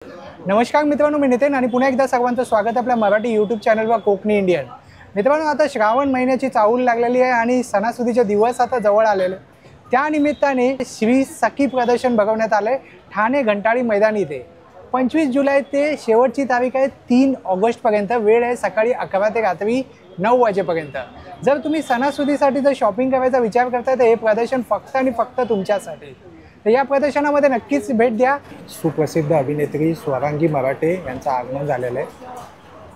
नमस्कार मित्रांनो, मी नितीन आणि पुन्हा एकदा सर्वांचं स्वागत आपल्या मराठी यूट्यूब चॅनलवर कोकणी इंडियन. मित्रांनो, आता श्रावण महिन्याची चाहूल लागलेली आहे आणि सणासुदीचे दिवस आता जवळ आलेले. त्यानिमित्ताने श्री सखी प्रदर्शन भरवण्यात आले ठाणे घंटाळी मैदान इथे. 25 जुलै ते शेवटची तारीख आहे 3 ऑगस्टपर्यंत. वेळ आहे सकाळी 11 ते रात्री 9 वाजेपर्यंत. जर तुम्ही सणासुदीसाठी जर शॉपिंग करायचा विचार करताय तर हे प्रदर्शन फक्त आणि फक्त तुमच्यासाठी. तर या प्रदर्शनामध्ये नक्कीच भेट द्या. सुप्रसिद्ध अभिनेत्री स्वरांगी मराठे यांचं आगमन झालेलं आहे.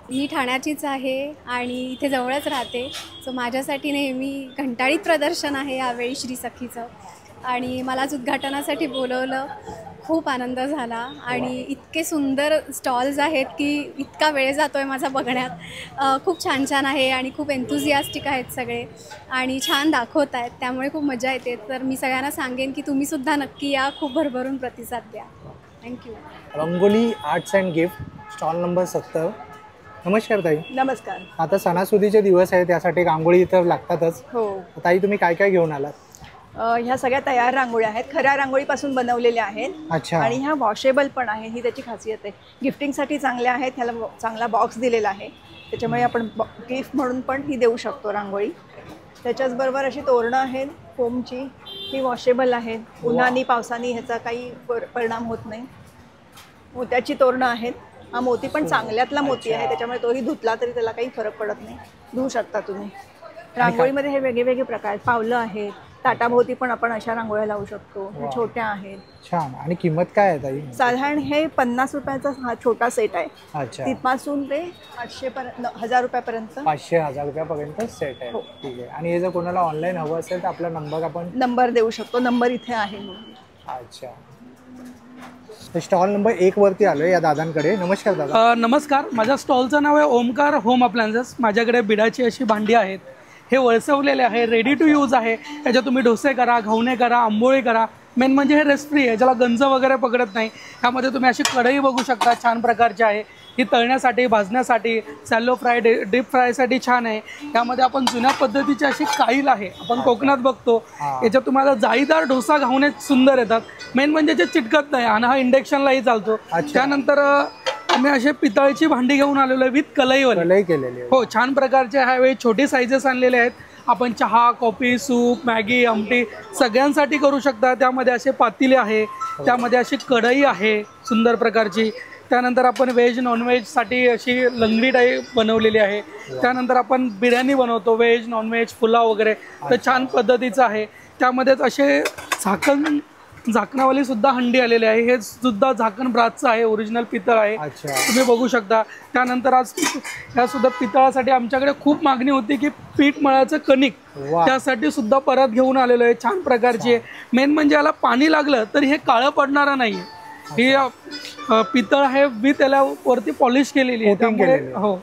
मी ठाण्याचीच आहे आणि इथे जवळच राहते. सो माझ्यासाठी नेहमी घंटाळीत प्रदर्शन आहे यावेळी श्री सखीचं, आणि मलाच उद्घाटनासाठी बोलवलं. खूप आनंद झाला आणि इतके सुंदर स्टॉल्स आहेत की इतका वेळ जातो आहे माझा बघण्यात. खूप छान छान आहे आणि खूप एन्थुझियास्टिक आहेत सगळे आणि छान दाखवत आहेत, त्यामुळे खूप मजा येते. तर मी सगळ्यांना सांगेन की तुम्हीसुद्धा नक्की या, खूप भरभरून प्रतिसाद द्या. Thank you. Rangoli arts and gift, stall number 70. नमस्कार ताई. नमस्कार. आता सणासुदीचे दिवस आहे, त्यासाठी रांगोळी तर लागतातच. हो, ताई तुम्ही काय काय घेऊन आलात? ह्या सगळ्या तयार रांगोळ्या आहेत, खऱ्या रांगोळीपासून बनवलेल्या आहेत. अच्छा. आणि ह्या वॉशेबल पण आहे, ही त्याची खासियत आहे. गिफ्टिंगसाठी चांगल्या आहेत. ह्याला चांगला बॉक्स दिलेला आहे, त्याच्यामुळे आपण गिफ्ट म्हणून पण ही देऊ शकतो रांगोळी. त्याच्याचबरोबर अशी तोरणं आहेत फोमची, ही वॉशेबल आहेत. उन्हानी पावसानी ह्याचा काही परिणाम होत नाही. मोत्याची तोरणं आहेत. हा मोती पण चांगल्यातला मोती आहे, त्याच्यामुळे तोही धुतला तरी त्याला काही फरक पडत नाही, धुवू शकता तुम्ही. रांगोळीमध्ये हे वेगळे वेगळे प्रकार आहेत. पावलं आहेत, ताटाभोवती पण आपण अशा रांगोळ्या लावू शकतो. हे छोट्या आहेत. छान. आणि किंमत काय आहे ताई? साधारण हे 50 रुपयाचा हा छोटा सेट आहे. अच्छा. तिथपासून ते 800 पर्यंत, 1000 रुपयापर्यंत. 500-1000 रुपयापर्यंत सेट आहे. ठीक आहे. आणि हे जर कोणाला ऑनलाईन हवं असेल तर आपला नंबर आपण नंबर देऊ शकतो. नंबर इथे आहे. अच्छा. स्टॉल नंबर 1 वरती आलोय या दादांकडे. नमस्कार दादा. नमस्कार. माझ्या स्टॉलचं नाव आहे ओमकार होम अप्लायन्सेस. माझ्याकडे बिडाची अशी भांडी आहेत. हे वळसवलेले आहे, रेडी टू यूज आहे. त्याच्यात तुम्ही डोसे करा, घावणे करा, आंबोळी करा. मेन म्हणजे हे रेस्ट फ्री आहे, ज्याला गंज वगैरे पकडत नाही. ह्यामध्ये तुम्ही अशी कढई बघू शकता, छान प्रकारची आहे. ही तळण्यासाठी, भाजण्यासाठी, सॅलो फ्राय, डीप फ्रायसाठी छान आहे. यामध्ये आपण जुन्या पद्धतीची अशी काईल आहे, आपण कोकणात बघतो. याच्यात तुम्हाला जाळीदार डोसा घावणे सुंदर येतात. मेन म्हणजे जे चिटकत नाही आणि हा इंडक्शनलाही चालतो. त्यानंतर आम्ही असे पितळची भांडी घेऊन आलेलो आहे विथ कलई केलेली. हो, छान प्रकारचे ह्यावेळी छोटी साईजेस आणलेले आहेत. आपण चहा, कॉफी, सूप, मॅगी, आमटी सगळ्यांसाठी करू शकता. त्यामध्ये असे पातेले आहे, त्यामध्ये अशी कढई आहे सुंदर प्रकारची. त्यानंतर आपण व्हेज नॉनव्हेजसाठी अशी लंगडी टाईप बनवलेली आहे. त्यानंतर आपण बिर्याणी बनवतो, व्हेज नॉनव्हेज पुलाव वगैरे, तर छान पद्धतीचं आहे. त्यामध्येच असे झाकणावाली सुद्धा हंडी आलेली आहे. हे सुद्धा झाकण ब्रासचं आहे, ओरिजिनल पितळ आहे, तुम्ही बघू शकता. त्यानंतर आज ह्या सुद्धा पितळासाठी आमच्याकडे खूप मागणी होती की पीठ मळाचं कणिक, त्यासाठी सुद्धा परत घेऊन आलेलो आहे. छान प्रकारची आहे. मेन म्हणजे याला पाणी लागलं तर हे काळं पडणारं नाही आहे. ही पितळ आहे विथ त्याला वरती पॉलिश केलेली आहे, त्यामुळे हो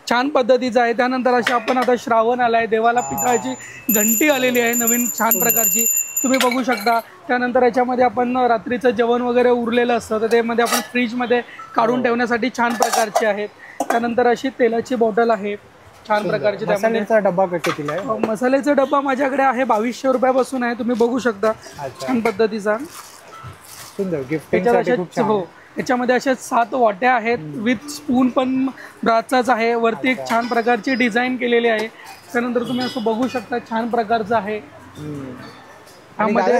छान पद्धतीचं आहे. त्यानंतर अशी आपण आता श्रावण आलाय, देवाला पितळाची घंटी आलेली आहे नवीन छान प्रकारची, तुम्ही बघू शकता. त्यानंतर याच्यामध्ये आपण रात्रीचं जेवण वगैरे उरलेलं असतं तर त्यामध्ये आपण फ्रीजमध्ये काढून ठेवण्यासाठी छान प्रकारचे आहेत. त्यानंतर अशी तेलाची बॉटल आहे छान प्रकारची. मसाल्याचा डब्बा कितीला आहे? मसाल्याचा डब्बा माझ्याकडे आहे 2200 रुपयापासून आहे, तुम्ही बघू शकता. छान पद्धतीचा सुंदर गिफ्टिंगसाठी खूप छान. हो, याच्यामध्ये अशा 7 वाट्या आहेत विथ स्पून पण ब्रासचाच आहे. वरती एक छान प्रकारची डिझाईन केलेली आहे. त्यानंतर तुम्ही असं बघू शकता छान प्रकारचं आहे.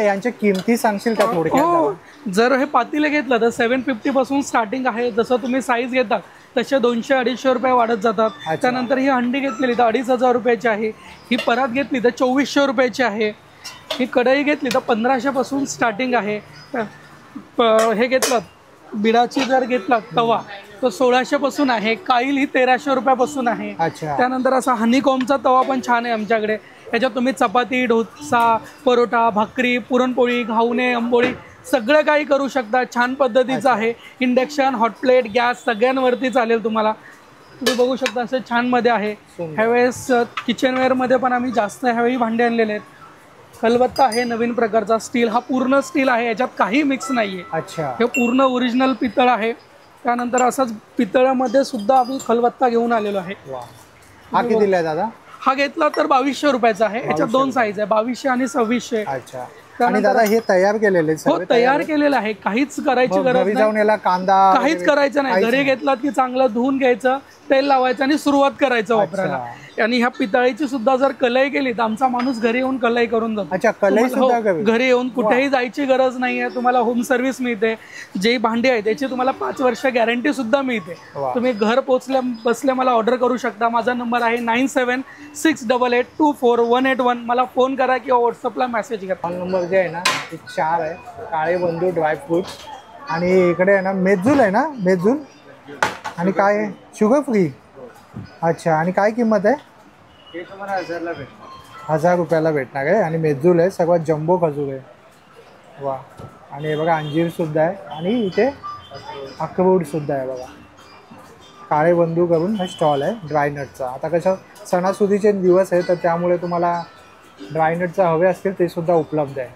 यांच्या किमती सांगशील का थोडक्यात? हो, जर हे पातेले घेतलं तर 750 पासून स्टार्टिंग आहे. जसं तुम्ही साईज घेता तसे 200-250 रुपये वाढत जातात. त्यानंतर ही हंडी घेतलेली तर 2500 रुपयाची आहे. ही परत घेतली तर 2400 रुपयाची आहे. ही कढई घेतली तर 1500 पासून स्टार्टिंग आहे. हे घेतलं बिडाची जर घेतला तवा तो 1600 पासून आहे. काईल ही 1300 रुपयापासून आहे. त्यानंतर असा हनीकॉमचा तवा पण छान आहे आमच्याकडे. याच्यात तुम्ही चपाती, डोसा, परोठा, भाकरी, पुरणपोळी, घावणे, आंबोळी सगळं काही करू शकता. छान पद्धतीचं आहे. इंडक्शन, हॉटप्लेट, गॅस सगळ्यांवरती चालेल तुम्हाला. तुम्ही बघू शकता असं छानमध्ये आहे. ह्यावेळेस किचनवेअरमध्ये पण आम्ही जास्त ह्यावेळी भांडे आणलेले आहेत. खलबत्ता आहे नवीन प्रकारचा, स्टील, हा पूर्ण स्टील आहे, याच्यात काही मिक्स नाही आहे. हे पूर्ण ओरिजिनल पितळ आहे. त्यानंतर असंच पितळामध्ये सुद्धा आम्ही खलबत्ता घेऊन आलेलो आहे. हा कितीला आहे दादा? हा घेतला तर 2200 रुपयाचा आहे. याच्यात 2 साईज आहे, 2200 आणि 2600. आणि दादा हे तयार केलेले आहेत हो सगळे? तयार केलेलं आहे, काहीच करायची मग गरज घरी नाही, जाऊन याला कांदा काहीच वगैरे करायचं नाही. काहीच घरी घेतलात की चांगलं धुवून घ्यायचं, तेल लावायचं आणि सुरुवात करायचं वापरायला. आणि ह्या पितळीची सुद्धा जर कलई केली तर आमचा माणूस घरी येऊन कलई करून जातो. अच्छा, कलई तुम्हाला- हो, सुद्धा घरी येऊन कुठेही जायची गरज नाहीये. तुम्हाला होम सर्व्हिस मिळते. जे भांडी आहे त्याची तुम्हाला 5 वर्ष गॅरंटी सुद्धा मिळते. वा. तुम्ही घर पोचल्या बसल्या मला ऑर्डर करू शकता. माझा नंबर आहे 9768824181. मला फोन करा किंवा व्हॉट्सअपला मेसेज करा. कॉल नंबर जे आहे ना ते 4 आहे. काळे बंधू ड्रायफ्रूट आणि इकडे आहे ना मेजूल आहे ना, मेजूल आणि काय आहे शुगर फ्री. अच्छा, आणि काय किंमत आहे? 1000 रुपयाला भेटणार आहे. आणि मेजूल आहे, सर्वात जम्बो खजूर आहे. वा. आणि हे बघा अंजीर सुद्धा आहे आणि इथे अक्रोड सुद्धा आहे बघा. काळे बंधू करून हा स्टॉल आहे ड्रायनटचा. आता कसं सणासुदीचे दिवस आहे तर त्यामुळे तुम्हाला ड्रायनटचा हवे असतील ते सुद्धा उपलब्ध आहे.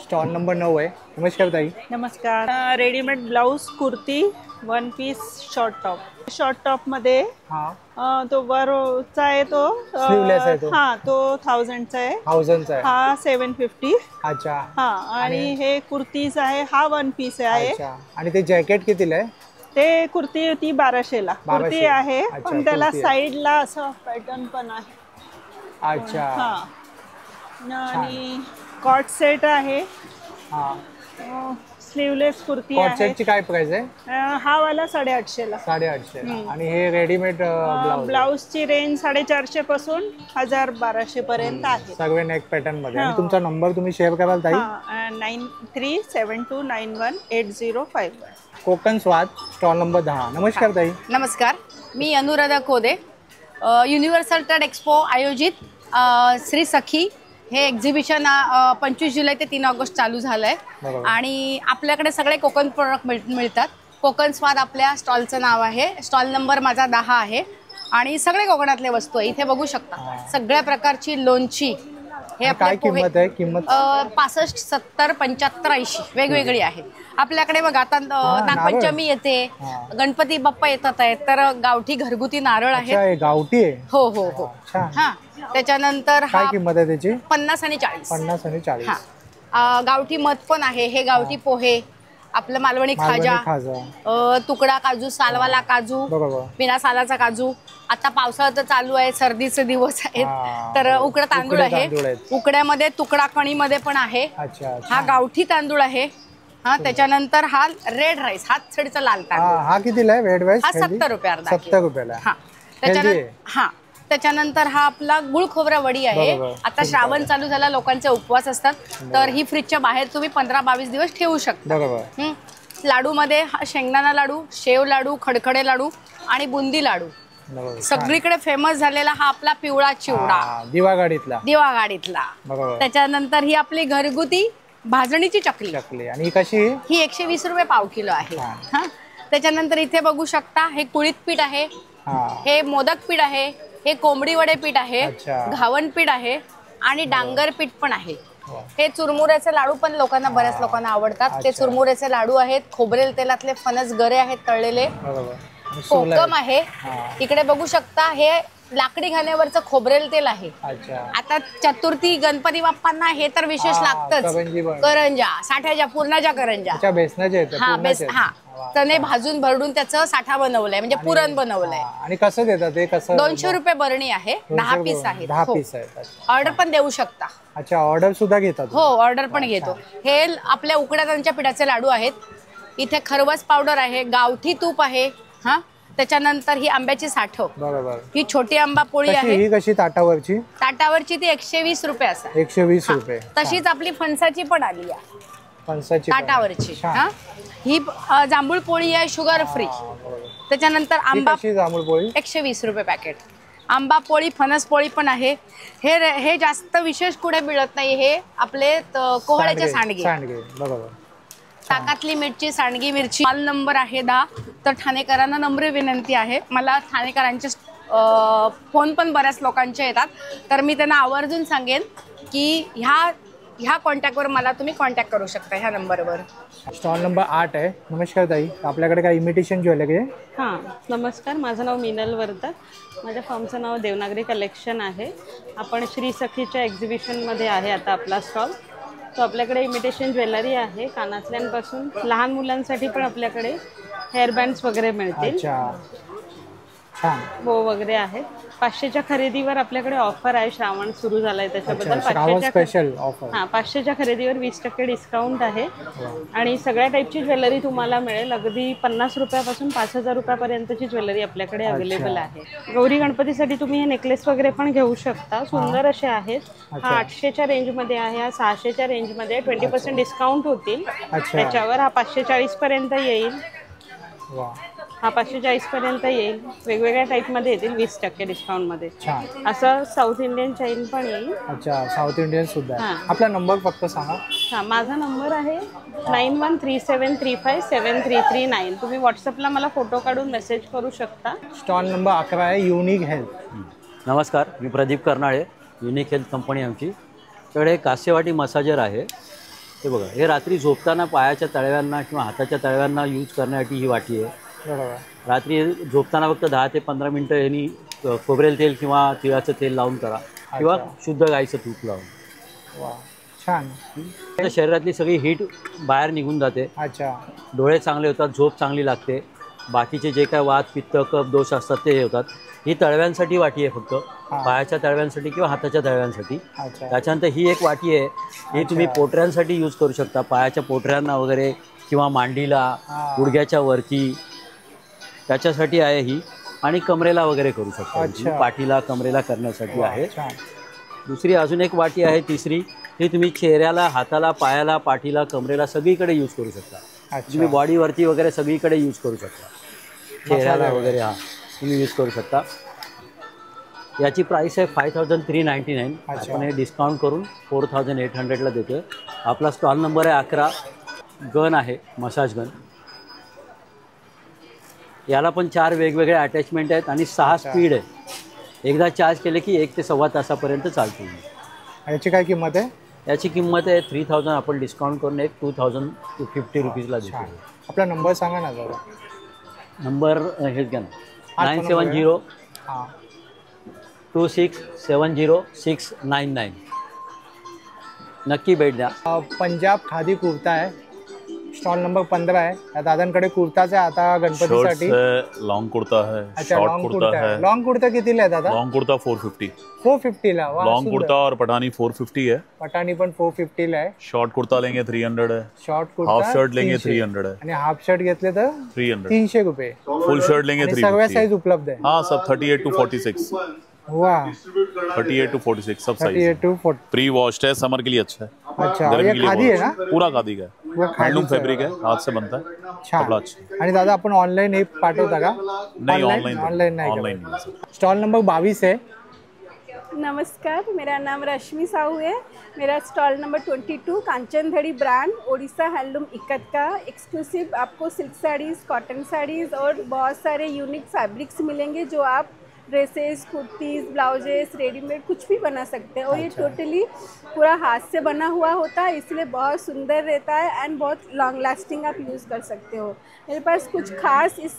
स्टॉल नंबर 9 आहे. नमस्कार ताई. नमस्कार. Readymade blouse, kurti, 1 piece, short top. Short top मध्ये हां, तो वरचा आहे तो Sleeveless आहे तो. हा तो 1000चा आहे. 1000चा आहे. हा 750. अच्छा. हा आणि हे कुर्तीज आहे, हा 1 पीस आहे. अच्छा, आणि ते जॅकेट कितीला आहे? ते कुर्ती होती 1200ला. 1200. कुर्ती आहे अच्छा, पण त्याला कुर्ती आहे. साईडला असं पॅटर्न पण आहे. अच्छा. हा आणि कॉट सेट आहे. हां, स्लीवलेस कुर्ती कॉट आहे. सेटची काय प्राइस आहे? हा वाला 850ला. 850. आणि हे रेडीमेड ब्लाउज ब्लाऊजची रेंज 450 पासून 1200 पर्यंत आहे. सर्व नेक पॅटर्न मध्ये. आणि तुमचा नंबर तुम्ही शेअर कराल ताई? 9372918051. कोकण स्वाद स्टॉल नंबर 10. नमस्कार ताई. नमस्कार, मी अनुराधा खोदे. युनिव्हर्सल ट्रेड एक्सपो आयोजित श्री सखी हे एक्झिबिशन 25 जुलै ते 3 ऑगस्ट चालू झालं आहे. बरोबर. आणि आपल्याकडे सगळे कोकण प्रोडक्ट मिळतात. कोकण स्वाद आपल्या स्टॉलचं नाव आहे. स्टॉल नंबर माझा 10 आहे आणि सगळे कोकणातले वस्तू आहे. इथे बघू शकता सगळ्या प्रकारची लोणची. हे आणि काय आपले पोहे किंमत आहे? किंमत 65, 70, 75, 80 वेगवेगळी आहेत आपल्याकडे. बघ आता नागपंचमी येते, गणपती बाप्पा येतात आहेत, तर गावठी घरगुती नारळ अच्छा, आहेत. हे गावठी आहे. हो हो हो. अच्छा, हा त्याच्यानंतर काय हा किंमत आहे त्याची? 50 आणि 40. 50 आणि 40. हा गावठी मध पण आहे. हे गावठी पोहे, आपलं मालवणी खाजा, तुकडा काजू, सालवाला काजू, बरोबर. बिना सालाचा काजू. आता पावसाळा तर चालू आहे, सर्दीचे दिवस आहेत, तर उकडा तांदूळ आहे. उकड्यामध्ये तुकडा कणीमध्ये पण आहे. अच्छा. हा गावठी तांदूळ आहे. हा त्याच्यानंतर हा रेड राईस, हातसडीचा लाल तांदूळ. हा कितीला आहे? रेड राईस हा 70 रुपयाला. 70 रुपयाला. हा त्याच्यानंतर हा आपला गुळ खोबरा वडी आहे. बरोबर. आता श्रावण चालू झाला, लोकांचे उपवास असतात, तर ही फ्रीजच्या बाहेर तुम्ही 15-22 दिवस ठेवू शकता. बरोबर. लाडू मध्ये शेंगदाणा लाडू, शेव लाडू, खडखडे लाडू आणि बुंदी लाडू. बरोबर. सगळीकडे फेमस झालेला हा आपला पिवळा चिवडा दिवागाडीतला. बरोबर. त्याच्यानंतर ही आपली घरगुती भाजणीची चकली. आणि ही कशी? ही 120 रुपये पाव किलो आहे. हा त्याच्यानंतर इथे बघू शकता हे कुळीत पीठ आहे, हे मोदक पीठ आहे, हे कोंबडी वडे पीठ आहे, घावण पीठ आहे आणि डांगर पीठ पण आहे. हे चुरमुऱ्याचे लाडू पण बऱ्याच लोकांना आवडतात. ते चुरमुऱ्याचे लाडू आहेत. खोबरेल तेलातले फणस गरे आहेत तळलेले. कोकम आहे. इकडे बघू शकता हे लाकडी घाण्यावरचं खोबरेल तेल आहे. आता चतुर्थी गणपती बाप्पांना हे तर विशेष लागतच. करंजा, साठ्याच्या पुरणाच्या करंजा. हा चणे भाजून भरडून त्याचं साठा बनवलंय, म्हणजे पुरण बनवलंय. आणि कसं देतात ते? कसं? 200 रुपये बरणी आहे. 10 पीस आहेत. 10 पीस आहेत. ऑर्डर पण देऊ शकता. अच्छा, ऑर्डर सुद्धा घेतात? हो, ऑर्डर पण घेतो. हे आपल्या उकड्या तांदळाच्या पिठाचे लाडू आहेत. इथे खरवस पावडर आहे, गावठी तूप आहे. हा त्याच्यानंतर ही आंब्याची साठव. बरोबर. ही छोटी आंबा पोळी आहे. ही कशी ताटावरची? ताटावरची ती 120 रुपये असते. 120 रुपये. तशीच आपली फणसाची पण आली आहे, फणसाची ताटावरची. ही जांभूळ पोळी आहे, शुगर फ्री. त्याच्यानंतर आंबा जांभूळ पोळी 120 रुपये पॅकेट. आंबा पोळी, फणस पोळी पण आहे. हे जास्त विशेष कुठे मिळत नाही. हे आपले कोहळ्याचे सांडगे. बरोबर. ताकातली मिरची, सांडगी मिरची. माल नंबर आहे 10. तर ठाणेकरांना नम्र विनंती आहे, मला ठाणेकरांचे फोन पण बऱ्याच लोकांचे येतात, तर मी त्यांना आवर्जून सांगेन की ह्या कॉन्टॅक्टवर मला तुम्ही कॉन्टॅक्ट करू शकता, ह्या नंबरवर. स्टॉल नंबर 8 आहे. नमस्कार ताई, आपल्याकडे काय इमिटेशन ज्वेलरी आहे? हां नमस्कार, माझं नाव मिनल वर्धक. माझ्या फॉर्मचं नाव देवनागरी कलेक्शन आहे. आपण श्री सखीच्या एक्झिबिशनमध्ये आहे आता आपला स्टॉल. तो आपल्याकडे इमिटेशन ज्वेलरी आहे कानातल्यांपासून, लहान मुलांसाठी पण आपल्याकडे हेअर बँड्स वगैरे मिळतील, अच्छा छान. बो वगैरे आहे. 500च्या खरेदीवर आपल्याकडे ऑफर आहे, श्रावण सुरू झालाय त्याच्याबद्दल. Shravan special offer. 500च्या खरेदीवर 20% डिस्काउंट आहे आणि सगळ्या टाईपची ज्वेलरी तुम्हाला मिळेल. अगदी 50 रुपयापासून 5000 रुपयापर्यंतची ज्वेलरी आपल्याकडे अवेलेबल आहे. गौरी गणपतीसाठी तुम्ही हे नेकलेस वगैरे पण घेऊ शकता, सुंदर असे आहेत. हा 800च्या रेंजमध्ये आहे, हा 600च्या रेंजमध्ये. 20% डिस्काउंट होतील त्याच्यावर. हा 540 पर्यंत येईल, हा 540 पर्यंत येईल. वेगवेगळ्या टाईपमध्ये येतील 20% डिस्काउंटमध्ये. असं साऊथ इंडियन चेन पण येईल. अच्छा साऊथ इंडियन सुद्धा. आपला नंबर फक्त सांगा. हां, माझा नंबर आहे 9137357339. तुम्ही व्हॉट्सअपला मला फोटो काढून मेसेज करू शकता. स्टॉल नंबर 11 आहे युनिक हेल्थ. नमस्कार, मी Pradeep Karnale, unique health company आमची. त्याकडे कासेवाटी मसाजर आहे. हे बघा, हे रात्री झोपताना पायाच्या तळव्यांना किंवा हाताच्या तळव्यांना यूज करण्यासाठी ही वाटी आहे. बरोबर. रात्री झोपताना फक्त 10 ते 15 मिनटं यांनी खोबरेल तेल किंवा तिळाचं तेल लावून करा किंवा शुद्ध गाईचं तूप लावून. वा छान. शरीरातली सगळी हीट बाहेर निघून जाते. अच्छा. डोळे चांगले होतात, झोप चांगली लागते. बाकीचे जे काय वात पित्त कफ दोष असतात ते हे होतात. ही तळव्यांसाठी वाटी आहे, फक्त पायाच्या तळव्यांसाठी किंवा हाताच्या तळव्यांसाठी. त्याच्यानंतर ही एक वाटी आहे, ही तुम्ही पोटऱ्यांसाठी यूज करू शकता. पायाच्या पोटऱ्यांना वगैरे किंवा मांडीला, गुडघ्याच्या वरती, त्याच्यासाठी आहे ही. आणि कमरेला वगैरे करू शकता, पाठीला कमरेला करण्यासाठी आहे. दुसरी अजून एक वाटी आहे, तिसरी. ही तुम्ही चेहऱ्याला, हाताला, पायाला, पाठीला, कमरेला सगळीकडे यूज करू शकता. तुम्ही बॉडीवरती वगैरे सगळीकडे यूज करू शकता. चेहऱ्याला वगैरे हा तुम्ही यूज करू शकता. याची प्राइस आहे 5399. आपण हे डिस्काउंट करून 4800ला देतो. आपला स्टॉल नंबर आहे 11. गन आहे, मसाज गन. याला पण 4 वेगवेगळे अटॅचमेंट आहेत आणि 6 स्पीड आहे. एकदा चार्ज केले की 1 ते सव्वा तासापर्यंत चालते. याची काय किंमत आहे? याची किंमत आहे 3000. आपण डिस्काउंट करून एक 2050 रुपीजला देतो. आपला नंबर सांगा ना जरा. नंबर हेच घ्या ना, 970 2670 नक्की भेट द्या. पंजाब खादी कुर्ता आहे, स्टॉल नंबर 15 आहे. या दादांकडे कुर्ताच आहे आता गणपतीसाठी. लॉन्ग कुर्ता है, अच्छा शॉर्ट लॉन्ग कुर्ता है. लॉन्ग कुर्ता कितीला आहे दादा? लॉन्ग कुर्ता 450. 450 ला. लॉन्ग कुर्ता और पठानी 450 है. पठानी पण 450 ला आहे. शॉर्ट कुर्ता लेंगे 300 है. शॉर्ट कुर्ता हाफ शर्ट लेंगे 300 है. आणि हाफ शर्ट घेतले तर 300 रुपये. फुल शर्ट लेंगे 350. सगळ्या साईज उपलब्ध आहे. हाँ, सब 38 to 46. वाह, 38 to 46 sub size. 38 to 40. Pre washed है, समर के लिए अच्छा है. अच्छा, गर्मी ये के लिए खादी है ना? पूरा खादी का है, हैंडलूम फैब्रिक है, हाथ से बनता है. कपड़ा अच्छा. आणि दादा आपण ऑनलाईन हे पाठवता का? नहीं, ऑनलाइन नाही. स्टॉल नंबर 22 है. नमस्कार, मेरा नाम रश्मि साहू है. मेरा stall number 22 Kanchandhadi brand Odisha handloom ikat का एक्सक्लूसिव आपको सिल्क साड़ीज़, कॉटन साड़ीज़ और बहुत सारे यूनिक फैब्रिक्स मिलेंगे जो आप ड्रेसेस, कुर्तीज़, ब्लाउजेस, रेडीमेड कुछ भी बना सकते हैं. और ये टोटली पूरा हाथ से बना हुआ होता है, इसलिए बहुत सुंदर रहता है एंड बहुत लॉन्ग लास्टिंग आप यूज़ कर सकते हो. मेरे पास कुछ खास इस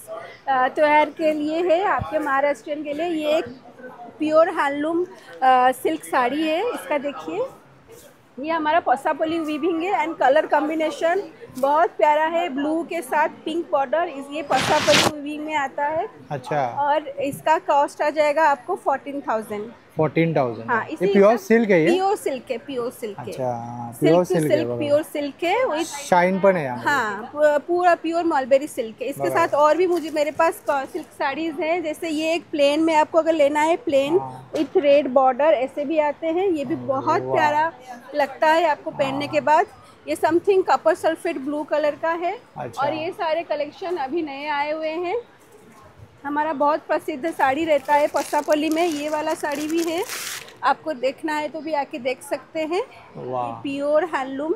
त्यौहार के लिए है, आपके महाराष्ट्रियन के लिए. ये एक प्योर हैंडलूम सिल्क साड़ी है. इसका देखिए, ये हमारा पसापली वीविंग है एंड कलर कॉम्बिनेशन बहुत प्यारा है. ब्लू के साथ पिंक बॉर्डर, ये पसापली वीविंग में आता है. अच्छा. और इसका कॉस्ट आ जाएगा आपको 14,000. 14,000. हाँ, ये प्योर सिल्क है. ये प्योर सिल्क है, प्योर सिल्क है. अच्छा, प्योर सिल्क है. प्योर सिल्क है. वही शाइन पण है. हाँ, पूरा प्योर मलबेरी सिल्क है. इसके साथ और भी मेरे पास सिल्क साड़ीज हैं. जैसे ये एक प्लेन में आपको अगर लेना है, प्लेन विथ रेड बॉर्डर, ऐसे भी आते हैं. ये भी बहुत प्यारा लगता है आपको पहनने के बाद. ये something copper sulphate blue colour का है. और ये सारे कलेक्शन अभी नए आए हुए हैं. हमारा बहुत प्रसिद्ध साड़ी रहता है पसापली में. ये वाला साड़ी भी है, आपको देखना है तो भी आके देख सकते हैं. प्योर हैंडलूम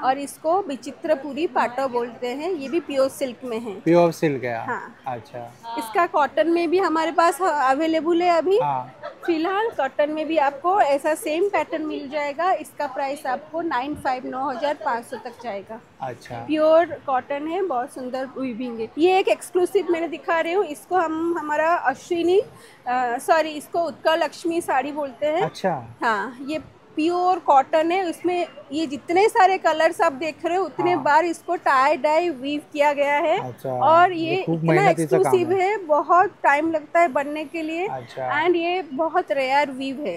और इसको विचित्रपुरी पाटो बोलते हैं. ये भी प्योर सिल्क में है. प्योर सिल्क है. हाँ. अच्छा. इसका कॉटन में भी हमारे पास अवेलेबल है अभी. फिलहाल कॉटन में भी आपको ऐसा सेम पैटर्न मिल जाएगा. इसका प्राइस आपको 9,500 तक जाएगा. अच्छा. प्योर कॉटन है, बहुत सुंदर वीविंग है. ये एक एक्सक्लूसिव मैंने दिखा रही हूँ. इसको हम हमारा इसको उत्कल लक्ष्मी साड़ी बोलते हैं. अच्छा. हाँ, ये प्योर कॉटन है, उसमें ये जितने सारे कलर्स आप देख रहे हो उतने बार इसको टाई डाई वीव किया गया है। और ये इतना एक्सक्लूसिव है, बहुत टाइम लगता है बनने के लिए। एंड ये बहुत रेयर वीव है,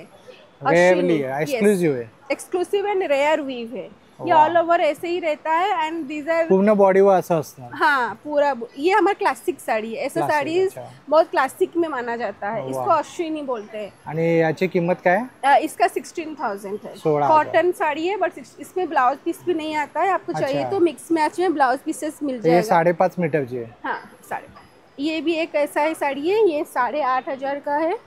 एक्सक्लूसिव एंड रेयर वीव है। ये ऑल ओवर ऐसे ही रहता है एंड दीज आर पूर्ण बॉडीवर असं असतं। हाँ पूरा, ये हमारा क्लासिक साड़ी है। ऐसा साड़ी बहुत क्लासिक में माना जाता है, इसको अश्विनी बोलते हैं। आणि याची किंमत काय है? इसका 16,000 है। कॉटन साड़ी है बट इसमें ब्लाउज पीस भी नहीं आता है, आपको चाहिए तो मिक्स मैच में ब्लाउज पीसेस मिल जाएगा। ये 5.5 मीटर की है। हाँ 5.5। ये भी एक ऐसा ही साड़ी है, ये 8,500 का है।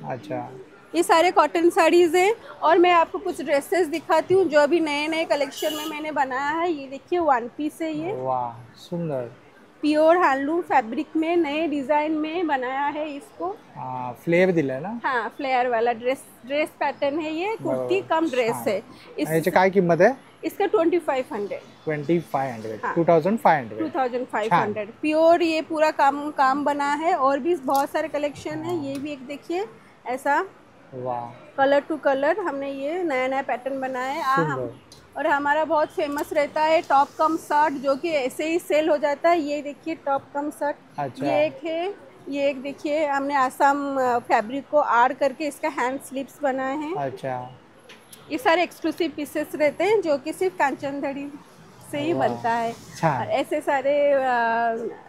अच्छा, ये सारे कॉटन साड़ीज़ हैं। और मैं आपको कुछ ड्रेसेस दिखाती हूँ जो अभी नए नए कलेक्शन में मैंने बनाया है। ये देखिए वन पीस है, ये वाह सुंदर, प्योर हैंडलूम फैब्रिक में नए डिज़ाइन में बनाया है इसको। फ्लेयर दिला है ना? हाँ फ्लेयर वाला ड्रेस पैटर्न है, ये कुर्ती कम ड्रेस है। इसकी काय किंमत है? इसका 2500। 2500 प्योर ये पूरा काम बना है। और भी बहुत सारे कलेक्शन है, ये भी एक देखिए ऐसा कलर टू कलर हमने ये नया नया पैटर्न बनाया है। और हमारा बहुत फेमस रहता है टॉप कम शर्ट, जो कि ऐसे ही सेल हो जाता है। ये देखिए टॉप कम शर्ट। अच्छा। ये एक है, ये एक देखिए हमने आसाम फैब्रिक को आड़ करके इसका हैंड स्लीव्स बनाए हैं। अच्छा, ये सारे एक्सक्लूसिव पीसेस रहते हैं जो कि सिर्फ कांचनधड़ी से ही बनता है। और ऐसे सारे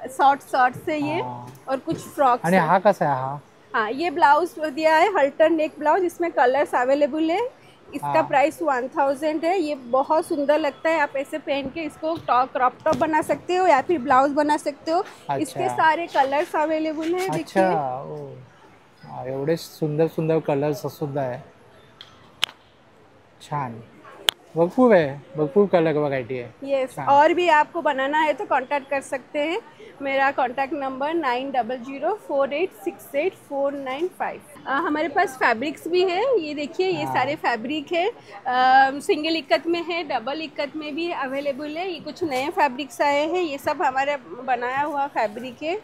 शॉर्ट से ये और कुछ फ्रॉक्स। आणि हा कसा है? हाँ ये ब्लाउज दिया है हल्टन नेक ब्लाउज, इसमें कलर्स अवेलेबल है। इसका प्राइस 1000 है। ये बहुत सुंदर लगता है, आप ऐसे पहन के इसको क्रॉप टॉप बना सकते हो या फिर ब्लाउज बना सकते हो। इसके सारे कलर्स अवेलेबल है। अच्छा, एवढे सुंदर सुंदर कलर्स सुद्धा आहे, छान, भरपूर कलर वैरायटी है। यस, और भी आपको बनाना है तो कांटेक्ट कर सकते हैं। मेरा कांटेक्ट नंबर 9004868495। हमारे पास फैब्रिक्स भी है, ये देखिए ये सारे फैब्रिक है। सिंगल इक्कत में है, डबल इक्कत में भी अवेलेबल है। ये कुछ नए फैब्रिक्स आए हैं, ये सब हमारे बनाया हुआ फैब्रिक है।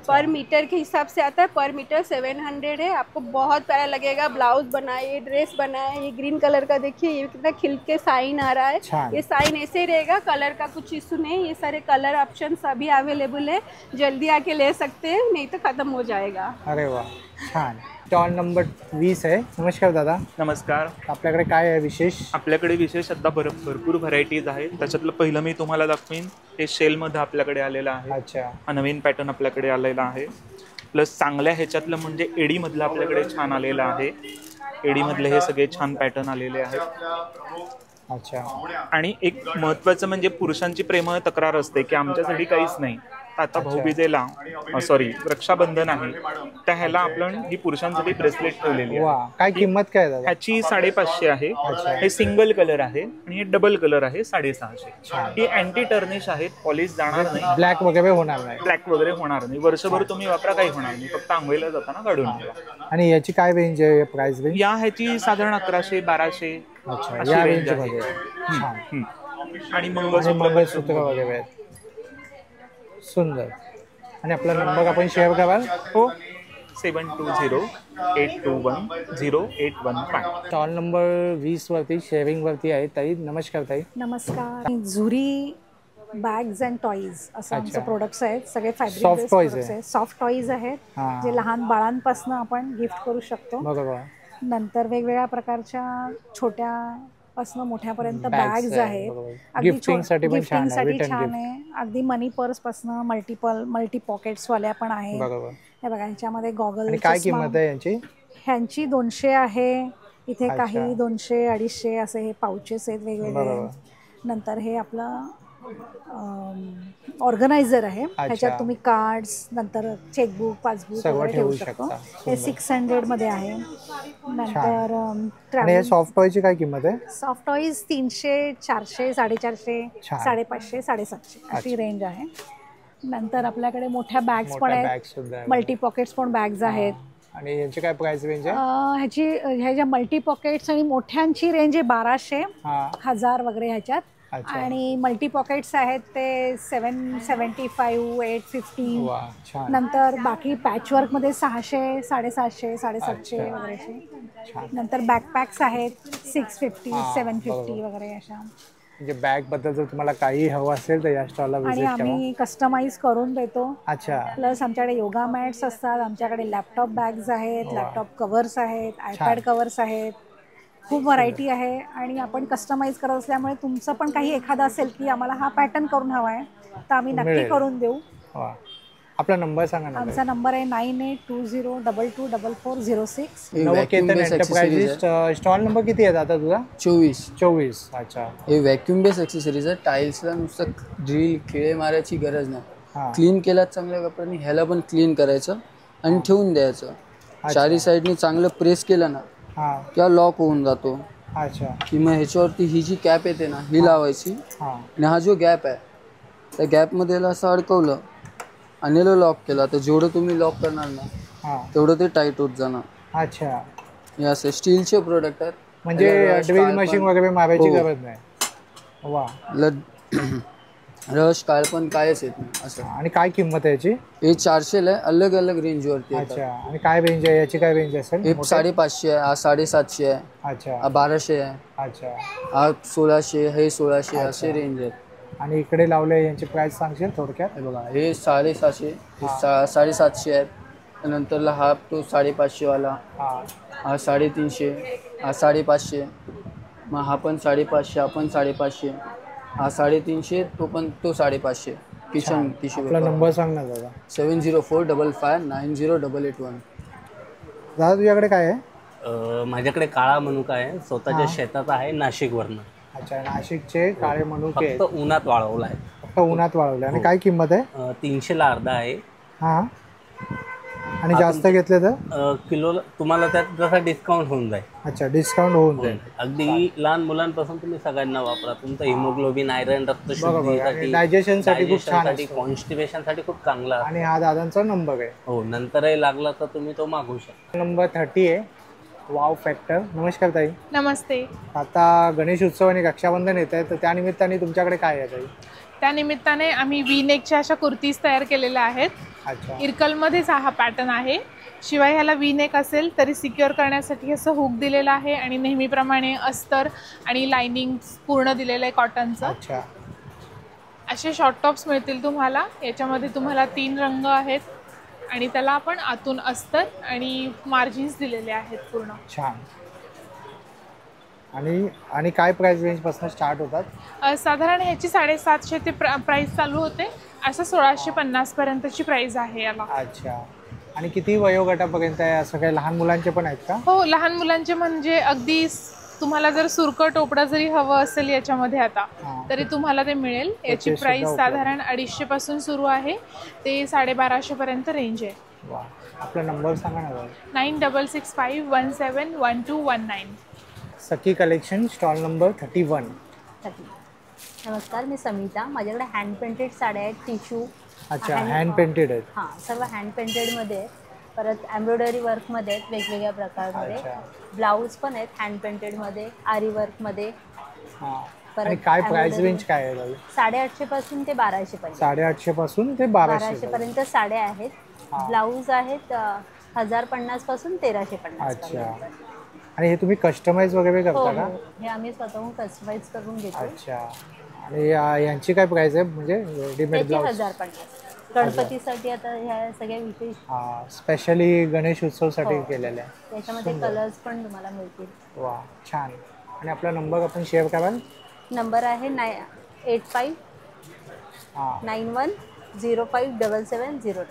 पर मीटर के हिसाब से आता है, पर मीटर 700 है। आपको बहुत प्यारा लगेगा। ब्लाउज बनाए, ड्रेस बनाए। ये ग्रीन कलर का देखिए, ये कितना खिल के साइन आ रहा है। ये साइन ऐसे ही रहेगा, कलर का कुछ इशू नहीं। ये सारे कलर ऑप्शन अभी अवेलेबल है, जल्दी आके ले सकते हैं, नहीं तो खत्म हो जाएगा। अरे वाह, छान। स्टॉल नंबर 20 आहे। नमस्कार दादा. नमस्कार. आपल्याकडे काय आहे विशेष? आपल्याकडे विशेष आता भरपूर व्हरायटीज आहेत. त्याच्यातलं पहिलं मी तुम्हाला दाखवीन, हे शेलमध्ये आपल्याकडे आलेलं आहे. अच्छा, हा नवीन पॅटर्न आपल्याकडे आलेला आहे. प्लस चांगल्या ह्याच्यातलं म्हणजे एडीमधलं आपल्याकडे छान आलेलं आहे. एडीमधले हे सगळे छान पॅटर्न आलेले आहेत. अच्छा, आणि एक महत्त्वाचं म्हणजे पुरुषांची प्रेमळ तक्रार असते की आमच्यासाठी काहीच नाही. आता भाऊबीजेला रक्षाबंधन आहे, त्या ह्याला आपण ही पुरुषांसाठी ब्रेसलेट ठेवलेली आहे. काय किंमत काय दादा? ह्याची 550 आहे. हे सिंगल कलर आहे आणि हे डबल कलर आहे 650. ही अँटी टर्निश आहेत, पॉलिश जाणार नाही, ब्लॅक वगैरे होणार नाही. ब्लॅक वगैरे होणार नाही. वर्षभर तुम्ही वापरा, काही होणार नाही, फक्त आंघोळीला जाताना काढून ठेवा. आणि याची काय रेंज आहे, प्राइस रेंज? ह्याची साधारण 1100-1200. अच्छा, या रेंज मध्ये. आणि मंगळसूत्र वगैरे सुंदर. आणि आपला नंबर आपण शेअर कराल? हो, 7208210815. स्टॉल नंबर 20 वरती शेअरिंग वरती आहे. ताई नमस्कार. ताई नमस्कार. झुरी बॅग्स अँड टॉईज असं आमचे प्रोडक्ट्स आहेत. सगळे फॅब्रिक सॉफ्ट टॉईज आहेत. सॉफ्ट टॉईज आहेत जे लहान बाळांपासून आपण गिफ्ट करू शकतो. बरोबर. नंतर वेगवेगळ्या प्रकारच्या छोट्या पासून मोठ्यापर्यंत बॅग्स आहेत. गिफ्टिंगसाठी पण छान आहे. अगदी मनी पर्स पासून मल्टी पॉकेट्स वाल्या पण आहेत. हे बघा, ह्याच्यामध्ये गॉगल. काय किंमत आहे यांची? ह्यांची 200 आहे. इथे काही 200-250 असे हे पाउचेस आहेत वेगवेगळे. नंतर हे आपलं ऑर्गनायझर आहे, ह्याच्यात तुम्ही कार्ड्स, नंतर चेकबुक, पासबुक वगैरे ठेवू शकतो. हे 600 मध्ये आहे. नंतर सॉफ्ट टॉयची काय किंमत आहे? सॉफ्ट टॉईज 300, 400, 450, 550, 750 अशी रेंज आहे. नंतर आपल्याकडे मोठ्या बॅग्स पण आहेत, मल्टी पॉकेट्स पण बॅग्स आहेत. आणि यांची काय प्राइस रेंज आहे? ह्या ज्या मल्टी पॉकेट्स आणि मोठ्यांची रेंज आहे 1200, 1000 वगैरे ह्याच्यात. आणि मल्टी पॉकेट्स आहेत ते 775, 850. वा छान. नंतर बाकी पॅचवर्कमध्ये 600, 750, 750 वगैरे असे. नंतर बॅकपॅक्स आहेत 650, 750 वगैरे अशा. म्हणजे बॅग बद्दल जर तुम्हाला काही हवं असेल तर या स्टॉलला आणि व्हिजिट करा. आम्ही कस्टमाइज करून देतो. अच्छा. प्लस आमच्याकडे योगा मॅट्स असतात, आमच्याकडे लॅपटॉप बॅग्स आहेत, लॅपटॉप कव्हर्स आहेत, आयपॅड कव्हर्स आहेत, खूप व्हरायटी आहे. आणि आपण कस्टमाइज करत असल्यामुळे तुमचं पण काही एखादं असेल की आम्हाला हा पॅटर्न करून हवा आहे तर आम्ही नक्की करून देऊ. आपला नंबर सांगा ना. आमचा नंबर आहे 9820224406. नवकेतन एंटरप्राइजेस. स्टॉल नंबर किती आहे आता तुझा? 24. अच्छा. हे व्हॅक्यूम बेस एक्सेसरीज आहे. टाईल्सला नुसतं ड्रिल खिळे मारायची गरज नाही. क्लीन केल्यात चांगल्या कपड्यांनी, ह्याला पण क्लीन करायचं आणि ठेवून द्यायचं. चारी साईडनी चांगलं प्रेस केलं ना किंवा लॉक होऊन जातो. अच्छा. की मग ह्याच्यावरती ही जी कॅप येते ना ही लावायची आणि हा जो गॅप आहे त्या गॅपमध्ये असं अडकवलं आणि लॉक केला तर जेवढं तुम्ही लॉक करणार ना तेवढं ते टाईट होत जाणार. अच्छा. हे असे स्टीलचे प्रोडक्ट आहेत. म्हणजे ड्रिल मशीन वगैरे मारायची गरज नाही. वा. रश काळ पण कायच येत नाही असं. आणि काय किंमत आहे याची? हे 400 आहे, अलग अलग रेंज वरती. अच्छा. आणि काय रेंज आहे याची? काय रेंज असेल? हे 550 आहे, हा 750 आहे. अच्छा. हा 1200 आहे. अच्छा. हा 1600, हे 1600 असे रेंज आहेत. आणि इकडे लावले यांची प्राइस सांगशील थोडक्यात? हे बघा हे 750, 750 आहेत. नंतरला हा तो 550 वाला, हा 350, हा 550, मग हा पण 550, हा पण 550, हा 350, तो पण तो 550. Kitchen tissue. आपला नंबर सांग ना दादा. 7045590881. दादा तुझ्याकडे काय आहे? माझ्याकडे काळा मनुका आहे, स्वतःच्या शेतात आहे, नाशिकवरनं. अच्छा. नाशिकचे काळे मनुके फक्त उन्हात वाळवला आहे. फक्त उन्हात वाळवले. आणि काय किंमत आहे? 300ला अर्धा आहे. हा. आणि जास्त घेतले तर किलोला तुम्हाला त्यात जसा डिस्काउंट होऊन जाईल. अच्छा. डिस्काउंट होऊन जाईल. अगदी लहान मुलांपासून तुम्ही सगळ्यांना वापरा. तुमचं हिमोग्लोबिन, आयरन, रक्तशुद्धीसाठी, डायजेशनसाठी खूप छान, कॉन्स्टिपेशनसाठी खूप चांगला. आणि हा दादांचा नंबर आहे. हो, नंतरही लागला तर तुम्ही तो मागवू शकता. नंबर 30 आहे, वाव फॅक्टर. नमस्कार ताई. नमस्ते. आता गणेश उत्सव आणि रक्षाबंधन येत आहे तर त्या निमित्ताने तुमच्याकडे काय आहे ताई? त्या निमित्ताने आम्ही V-नेकच्या अशा कुर्तीज तयार केलेल्या आहेत. अच्छा. इरकलमध्येच हा पॅटर्न आहे. शिवाय ह्याला V-नेक असेल तरी सिक्युअर करण्यासाठी असं हुक दिलेलं आहे आणि नेहमीप्रमाणे अस्तर आणि लाइनिंग पूर्ण दिलेलं आहे कॉटनचं. अच्छा. असे शॉर्ट टॉप्स मिळतील तुम्हाला. याच्यामध्ये तुम्हाला 3 रंग आहेत आणि त्याला आपण आतून अस्तर आणि मार्जिन्स दिलेले आहेत पूर्ण. छान. आणि काय प्राइस रेंज पासून स्टार्ट होतात? साधारण ह्याची 750 ते प्राइस चालू होते. असं 1650 पर्यंतची प्राइस आहे याला. अच्छा. आणि किती वयोगटापर्यंत आहे? असं काही लहान मुलांचे पण आहेत का? हो, लहान मुलांचे म्हणजे अगदी तुम्हाला जर सुरकट टोपडा जरी हवं असेल याच्यामध्ये आता तरी तुम्हाला ते मिळेल. याची प्राइस साधारण 250 पासून सुरू आहे ते 1250 पर्यंत रेंज आहे. आपला नंबर सांगा ना. 9665171219. सखी कलेक्शन, स्टॉल नंबर 31. नमस्कार, मी समिता. माझ्याकडे हँड पेंटेड साड्या आहेत, टिश्यू. अच्छा. हँड पेंटेड आहेत? हां, सर्व हँड पेंटेडमध्ये आहेत. परत एम्ब्रॉयडरी वर्कमध्ये आहेत वेगवेगळ्या प्रकारमध्ये. ब्लाऊज पण आहेत हँड पेंटेडमध्ये, आरी वर्कमध्ये. आणि काय प्राइस रेंज काय आहे? 850 पासून ते 1200 पर्यंत. 850 पासून ते 1200 पर्यंत साड्या आहेत. ब्लाऊज आहेत 1050 पासून 1350. अच्छा. आणि हे तुम्ही कस्टमाइज वगैरे करता का? हे आम्ही स्वतःहून कस्टमाइज करून घेतो. अच्छा. आणि यांची काय प्राइस आहे? म्हणजे रेडीमेड ब्लाऊज 1050. गणपतीसाठी आता ह्या सगळ्या विशेष स्पेशली गणेश उत्सवसाठी केलेल्या आहे. त्याच्यामध्ये कलर्स पण तुम्हाला मिळतील. वा, छान. आणि आपला नंबर आपण शेअर कराल? नंबर आहे 8591057709.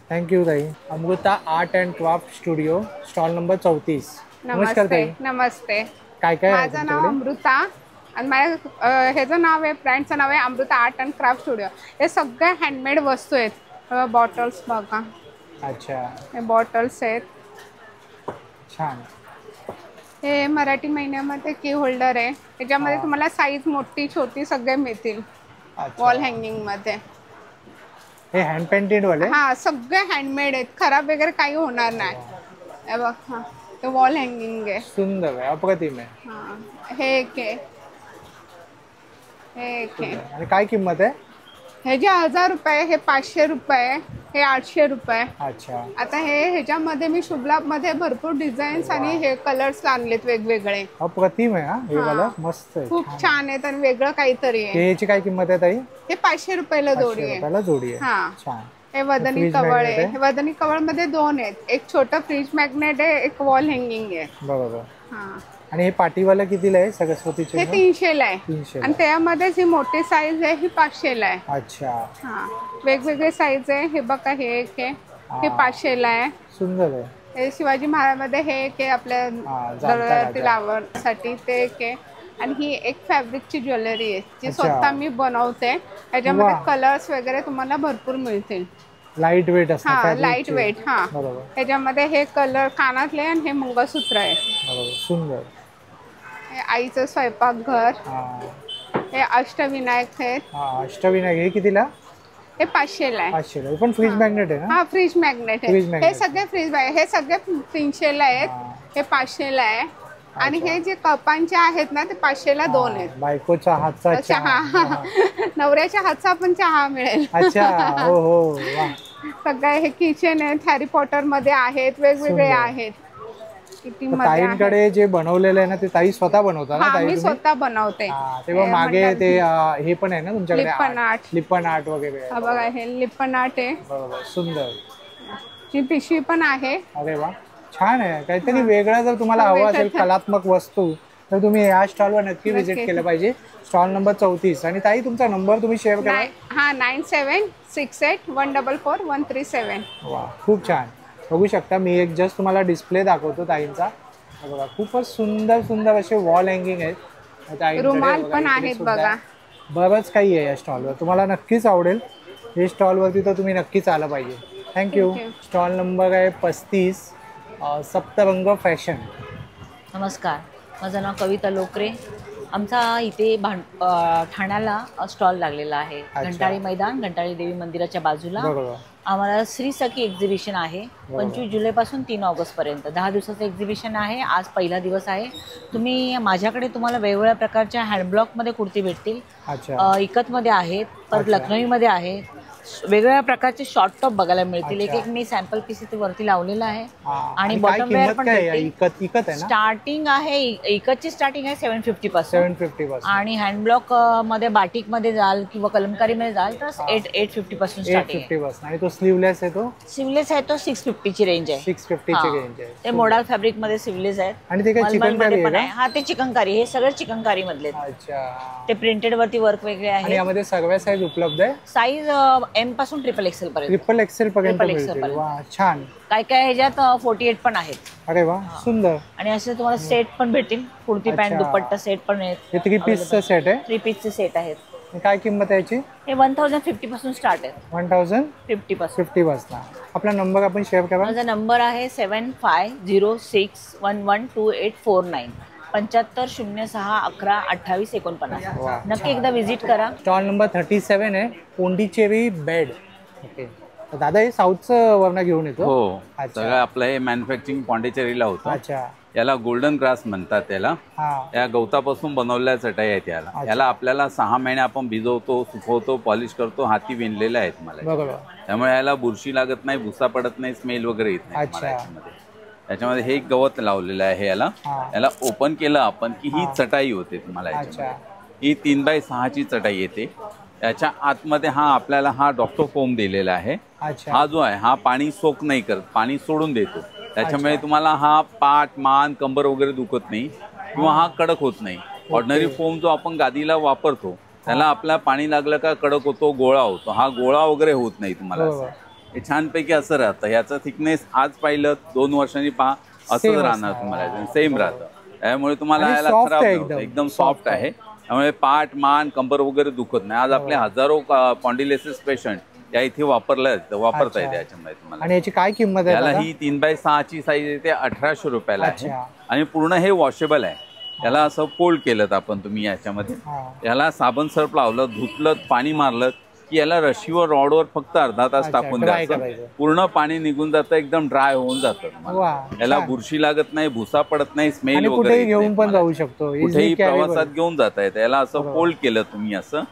थँक्यू ताई. Amruta art and craft studio, stall number 34. नमस्कार ताई. नमस्ते. काय काय? माझं नाव अमृता आणि माझ्या ह्याचं नाव आहे, ब्रँडचं नाव आहे Amruta art and craft studio. हे सगळे हँडमेड वस्तू आहेत. बॉटल्स बघा. अच्छा. हे बॉटल्स आहेत. छान. हे मराठी महिन्यामध्ये की होल्डर आहे. त्याच्यामध्ये तुम्हाला साईज मोठी छोटी सगळे मिळतील. वॉल हँगिंगमध्ये. हे हँड पेंटेड वाले? हां, सगळे हँडमेड आहेत. खराब वगैरे काही होणार नाही. हे बघ. हां, ते वॉल हँगिंग आहे. सुंदर आहे, अप्रतिम आहे. हां, हे एक आहे. हे एक आहे. आणि काय किंमत आहे? हे जे 1000 रुपये, हे 500 रुपये, हे 800 रुपये. अच्छा. आता ह्याच्यामध्ये मी शुभलाभमध्ये भरपूर डिझाईन्स आणि हे कलर्स आणलेत वेगवेगळे. अप्रतिम आहे. हे वाला मस्त आहे, खूप छान आहे आणि वेगळं काहीतरी आहे. याची काय किंमत आहे ताई? हे 500 रुपयाला जोडी 500 आहे. रुपयाला जोडी आहे. हा. छान. हे वदनी फ्रीज कवळ मॅग्नेट आहे. आहे. हे वदनी कवळ मध्ये 2 आहेत. एक छोटं फ्रीज मॅग्नेट आहे, एक वॉल हँगिंग आहे. बरोबर. हा. आणि हे पाटीवाला कितीला आहे सरस्वतीचे? हे 300ला आहे. 300 आणि त्यामध्येच ही मोठी साईज आहे, ही 500ला आहे. अच्छा. हा. वेगवेगळे साईज आहे. हे बघा, हे एक आहे, हे 500ला आहे. सुंदर आहे. हे शिवाजी महाराजमध्ये हे एक आहे, आपल्या दरवाजावरती लावण्यासाठी ते एक आहे. आणि ही एक फॅब्रिकची ज्वेलरी आहे जी स्वतः मी बनवते. याच्यामध्ये कलर्स वगैरे तुम्हाला भरपूर मिळतील. लाईट वेट असतं. हा, लाईट वेट. हा. बरोबर. ह्याच्यामध्ये हे कलर कानातले आणि हे मंगळसूत्र आहे. बरोबर. सुंदर. हे आईचं स्वयंपाकघर. हे अष्टविनायक आहेत. अष्टविनायक हे कितीला? हे 500ला आहे. 500ला. पण फ्रीज मॅग्नेट आहे ना? हा, फ्रीज मॅग्नेट आहे. Fridge magnet. हे सगळे फ्रीज मॅग्नेट, हे सगळे 300ला आहेत. हे 500ला आहे. आणि हे जे कपांचे आहेत ना ते 500ला 2 आहेत. बायकोच्या हातचा चहा. नवऱ्याच्या हातचा पण चहा मिळेल. अच्छा. हो हो. सगळे हे किचन आहेत, हॅरी पॉटर मध्ये आहेत, वेगवेगळे आहेत. किती मजा आहे. ताईंकडे जे बनवलेलं आहे ना ते ताई स्वतः बनवतात ना? हा, ताई मी तुम्ही? स्वतः बनवते. तेव्हा मागे ते हे पण आहे ना तुमच्याकडे? लिप्पन आर्ट. लिप्पन आर्ट वगैरे. हा बघा, हे लिप्पन आर्ट आहे. बरोबर. सुंदर. ही पिशवी पण आहे. अरे वा, छान आहे. काहीतरी वेगळं जर तुम्हाला हवं असेल कलात्मक वस्तू तर तुम्ही या स्टॉलवर नक्की व्हिजिट केलं पाहिजे. Stall number 34. आणि ताई तुमचा नंबर तुम्ही शेअर करा. हा, 9768141137. वा, खूप छान. बघू शकता, मी एक जस्ट तुम्हाला डिस्प्ले दाखवतो ताईंचा. बघा, खूपच सुंदर सुंदर असे वॉल हँगिंग आहेत. रुमाल पण आहेत बघा. बरंच काही आहे या स्टॉलवर, तुम्हाला नक्कीच आवडेल. हे स्टॉलवरती तर तुम्ही नक्कीच आलं पाहिजे. थँक्यू. स्टॉल नंबर आहे 35, सप्तरंग फॅशन. नमस्कार, माझं नाव कविता लोकरे. आमचा इथे ठाण्याला स्टॉल लागलेला आहे. घंटाळी मैदान, घंटाळी देवी मंदिराच्या बाजूला. आम्हाला श्री सखी एक्झिबिशन आहे. 25 जुलैपासून 3 ऑगस्टपर्यंत 10 दिवसाचं एक्झिबिशन आहे. आज पहिला दिवस आहे. माझ्याकडे तुम्हाला वेगवेगळ्या प्रकारच्या हँडब्लॉकमध्ये कुर्ती भेटतील. इकतमध्ये आहेत, परत लखनौमध्ये आहेत. वेगवेगळ्या प्रकारचे शॉर्ट टॉप बघायला मिळतील. एक मी सॅम्पल पीस इथे वरती लावलेला आहे. आणि बॉटम वेअर पण स्टार्टिंग आहे. इकतची स्टार्टिंग आहे 750 पासून. आणि हँडब्लॉक मध्ये बाटिक मध्ये जाल किंवा कलमकारी मध्ये जाल तर 850 पासून स्टार्टिंग आहे. आणि तो स्लीवलेस आहे? तो स्लीवलेस आहे, तो 650 ची रेंज आहे. 650 ची रेंज आहे. ते मोडाल फॅब्रिक मध्ये स्लीवलेस आहेत. आणि ते काय चिकनकारी आहे? हा, ते चिकनकारी. हे सगळे चिकनकारी मधले. ते प्रिंटेड वरती वर्क वेगळे आहे. आणि यामध्ये सगळ्या साईज उपलब्ध आहे? साईज एम पासून XXL पर्यंत. XXL पर्यंत मिळतील. वा, छान. काय काय ह्याच्यात 48 पण आहेत. अरे वा, सुंदर. आणि असे तुम्हाला सेट पण भेटतील. कुर्ती पॅन्ट दुपट्टा सेट पण आहेत. हे 3 पीसचं सेट आहे? 3 पीसचे सेट आहेत. काय किंमत आहे याची? हे 1050 पासून स्टार्ट आहे. 1050 पासून. आपला नंबर आपण शेअर करा. माझा नंबर आहे 7506112849. 7506112849. नक्की एकदा विजिट करा. स्टॉल नंबर 37 आहे, पोंडिचेरी बेड. ओके. दादा, हे साऊथचं वर्ण घेऊन येतो? हो, सगळं आपलं हे मॅन्युफॅक्चरिंग पॉंडिचेरीला होतं. अच्छा. याला गोल्डन ग्रास म्हणतात. त्याला या गवतापासून बनवलेल्या चटाई आहेत. याला आपल्याला 6 महिने आपण भिजवतो, सुकवतो, पॉलिश करतो. हाती विणलेल्या आहेत मला. त्यामुळे याला बुरशी लागत नाही, भुसा पडत नाही, स्मेल वगैरे येत नाही. त्याच्यामध्ये हे गवत लावलेलं आहे. याला ओपन केलं आपण की ही चटाई होते तुम्हाला. ही 3x6ची चटाई येते. याच्या आतमध्ये आपल्याला डॉक्टर फोम दिलेला आहे. हा जो आहे हा पाणी सोक नाही करत, पाणी सोडून देतो. त्याच्यामुळे तुम्हाला पाठ, मान, कंबर वगैरे दुखत नाही किंवा कडक होत नाही. ऑर्डिनरी फोम जो आपण गादीला वापरतो त्याला आपल्या पाणी लागलं का कडक होतो, गोळा होतो. गोळा वगैरे होत नाही तुम्हाला. हे छानपैकी असं राहतं. याचा थिकनेस आज पाहिलं 2 वर्षांनी पहा असंच राहणार तुम्हाला, सेम राहतं. त्यामुळे तुम्हाला याला खराब नाही, एकदम सॉफ्ट आहे. त्यामुळे पाठ, मान, कंबर वगैरे दुखत नाही. आज आपले हजारो स्पॉन्डिलोसिस पेशंट या इथे वापरता येते याच्यामध्ये तुम्हाला. आणि याची काय किंमत आहे? याला ही 3x6ची साईज येते, 1800 रुपयाला आहे. आणि पूर्ण हे वॉशेबल आहे. याला असं फोल्ड केलं आपण तुम्ही याच्यामध्ये. याला साबण सर्फ लावलं, धुतलं, पाणी मारलं की याला रशीवर रॉडवर फक्त अर्धा तास टाकून द्यायचं, पूर्ण पाणी निघून जातं, एकदम ड्राय होऊन जातं. याला बुरशी लागत नाही, भुसा पडत नाही, स्मेल वगैरे घेऊन पण जाऊ शकतो, कुठेही प्रवासात घेऊन जाता येतं. याला असं फोल्ड केलं तुम्ही असं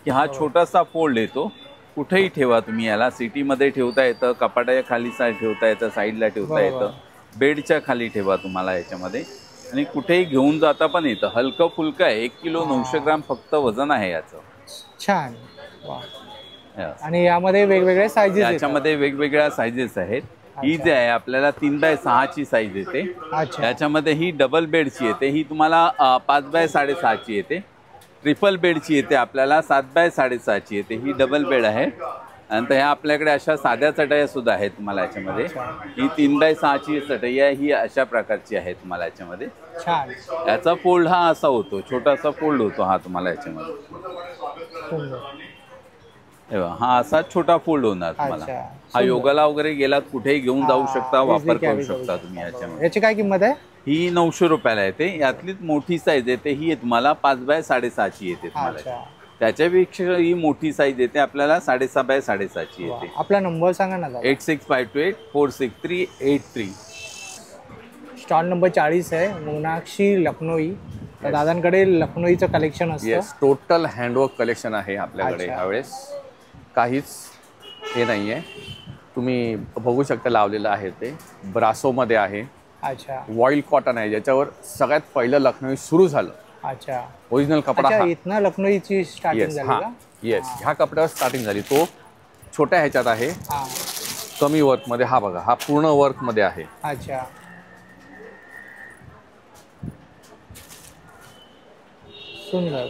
की हा छोटासा फोल्ड येतो, कुठेही ठेवा तुम्ही. याला सिटीमध्ये ठेवता येतं, कपाटाच्या खाली ठेवता येतं, साईडला ठेवता येतं, बेडच्या खाली ठेवा तुम्हाला याच्यामध्ये, आणि कुठेही घेऊन जाता पण येतं. हलकं फुलकं आहे, 1 किलो 900 ग्राम फक्त वजन आहे याचं. छान. आणि यामध्ये वेगवेगळे साईजेस, याच्यामध्ये वेगवेगळ्या साईजेस आहेत. ही जी आहे आपल्याला 3x6 ची साईज येते. याच्यामध्ये ही डबल बेडची येते, ही तुम्हाला 5x6.5 ची येते. ट्रिपल बेडची येते आपल्याला 7x6.5 ची येते, ही डबल बेड आहे. नंतर ह्या आपल्याकडे अशा साध्या चटया सुद्धा आहेत तुम्हाला याच्यामध्ये. ही 3x6 ची चटई आहे, ही अशा प्रकारची आहे तुम्हाला याच्यामध्ये. याचा फोल्ड हा असा होतो, छोटासा फोल्ड होतो हा तुम्हाला याच्यामध्ये. हा असा छोटा फोल्ड होणार तुम्हाला. हा योगाला वगैरे गेलात कुठेही घेऊन जाऊ शकता, वापर करू शकता तुम्ही याच्यामध्ये. याची काय किंमत आहे? ही 900 रुपयाला येते. यातलीच मोठी साईज येते, ही तुम्हाला 5x6.5 ची येते तुम्हाला. त्याच्यापेक्षा ही मोठी साईज येते आपल्याला 6.5x6.5 ची येते. आपला नंबर सांगा ना. 8652846383. स्टॉल नंबर 40 आहे, मोनाक्षी लखनौई. दादांकडे लखनौईचं कलेक्शन असतं. येस, टोटल हँडवर्क कलेक्शन आहे आपल्याकडे यावेळेस. काहीच हे नाही आहे, तुम्ही बघू शकता लावलेलं आहे ते. ब्रासोमध्ये आहे. अच्छा. वॉइल कॉटन आहे, ज्याच्यावर सगळ्यात पहिलं लखनौई सुरू झालं. अच्छा. ओरिजिनल कपडा इथनं लखनौईची स्टार्टिंग झाली का? येस, ह्या कपड्यावर स्टार्टिंग झाली. तो छोट्या ह्याच्यात आहे, कमी वर्कमध्ये. हा बघा, हा पूर्ण वर्कमध्ये आहे. अच्छा. सुंदर.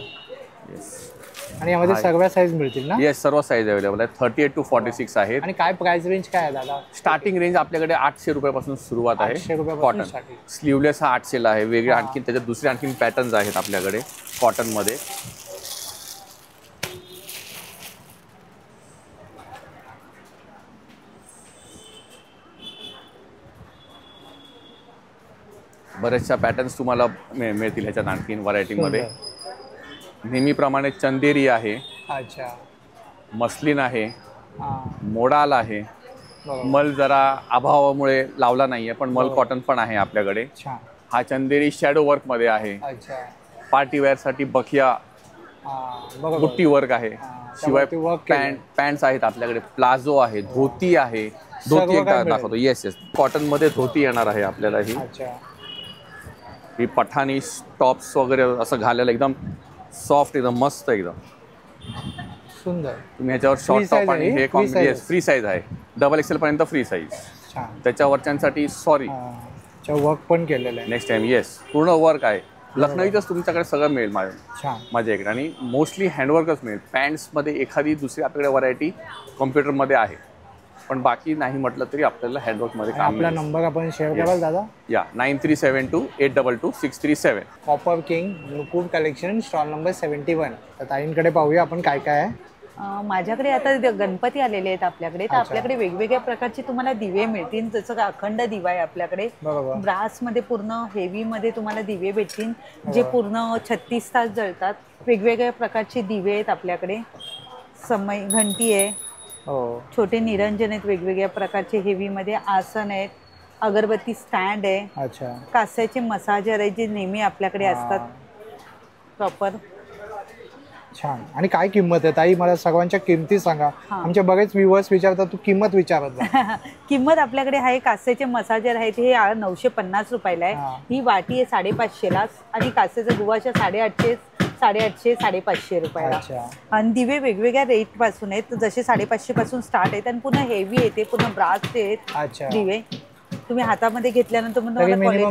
आणि यामध्ये सगळ्या साईज मिळतील ना? येस, सर्व साईज अवेलेबल आहे. 38 to 46 आहेत. आणि काय प्राइस रेंज काय आहे दादा? स्टार्टिंग रेंज आपल्याकडे 800 रुपयापासून सुरुवात आहे. 800 रुपयापासून कॉटन starting. स्लीवलेस हा 800 ला आहे. वेगळे आणखी त्याच्यात दुसरे आणखी पॅटर्न्स आहेत आपल्याकडे कॉटनमध्ये. बरेचशा पॅटर्न्स तुम्हाला मिळतील ह्याच्यात आणखीन व्हरायटीमध्ये. नेहमीप्रमाणे चंदेरी आहे. अच्छा. मस्लिन आहे. मोडाल आहे. मल जरा अभावामुळे लावला नाहीये, पण मल कॉटन पण आहे आपल्याकडे. हा चंदेरी शॅडो वर्क मध्ये आहे. पार्टी वेअर साठी बखिया बुट्टी वर्क आहे. शिवाय पॅन्ट्स आहेत आपल्याकडे, प्लाझो आहे, धोती आहे. धोती एकदा दाखवतो. येस येस, कॉटन मध्ये धोती येणार आहे आपल्याला. ही पठाणी टॉप्स वगैरे असं घालायला एकदम सॉफ्ट, एकदम मस्त, एकदम सुंदर. तुम्ही ह्याच्यावर शॉर्ट टॉप आणि हे फ्री साईज आहे. XXL पर्यंत फ्री साईज. त्याच्यावरच्यांसाठी सॉरी वर्क पण केलेलं आहे. Next time. येस, पूर्ण वर्क आहे. लखनौईतच तुमच्याकडे सगळं मिळेल माझ्याकडे, आणि मोस्टली हँडवर्कच मिळेल. पॅन्ट्समध्ये एखादी दुसरी आपल्याकडे व्हरायटी कॉम्प्युटरमध्ये आहे, पण बाकी नाही म्हटलं तरी आपल्याला हँडवर्कमध्ये काम. आपला नंबर आपण शेअर कराल दादा? या 9372822637. कॉपर किंग मुकुट कलेक्शन, स्टॉल नंबर 71. तर ताईंकडे पाहूया आपण काय काय आहे. माझ्याकडे आता गणपती आलेले आहेत आपल्याकडे. तर आपल्याकडे वेगवेगळ्या प्रकारचे तुम्हाला दिवे मिळतील. जसं अखंड दिवा आहे आपल्याकडे. ब्रासमध्ये पूर्ण हेवीमध्ये तुम्हाला दिवे भेटतील, जे पूर्ण 36 तास जळतात. वेगवेगळ्या प्रकारचे दिवे आहेत आपल्याकडे. समय घंटी आहे. छोटे निरंजन आहेत वेगवेगळ्या प्रकारचे हेवीमध्ये. आसन आहेत. अगरबत्ती स्टँड आहे. कास्याचे मसाजर आहे, जे नेहमी आपल्याकडे असतात प्रॉपर. छान. आणि काय किंमत आहे ताई? मला सर्वांच्या किमती सांगा. आमचे बरेच व्ह्यूअर्स विचारतात, तू किंमत विचारत जा. किंमत आपल्याकडे आहे. कास्याचे मसाजर आहेत, हे 950 रुपयाला आहे. ही वाटी आहे 550ला, आणि कास्याचा गुवाच्या 850, 550 रुपयाला. आणि दिवे वेगवेगळ्या रेट पासून आहेत, जसे 550 पासून स्टार्ट आहेत, आणि पुन्हा हेवी येते, पुन्हा ब्रासचे आहेत दिवे. तुम्ही हातामध्ये घेतल्यानंतर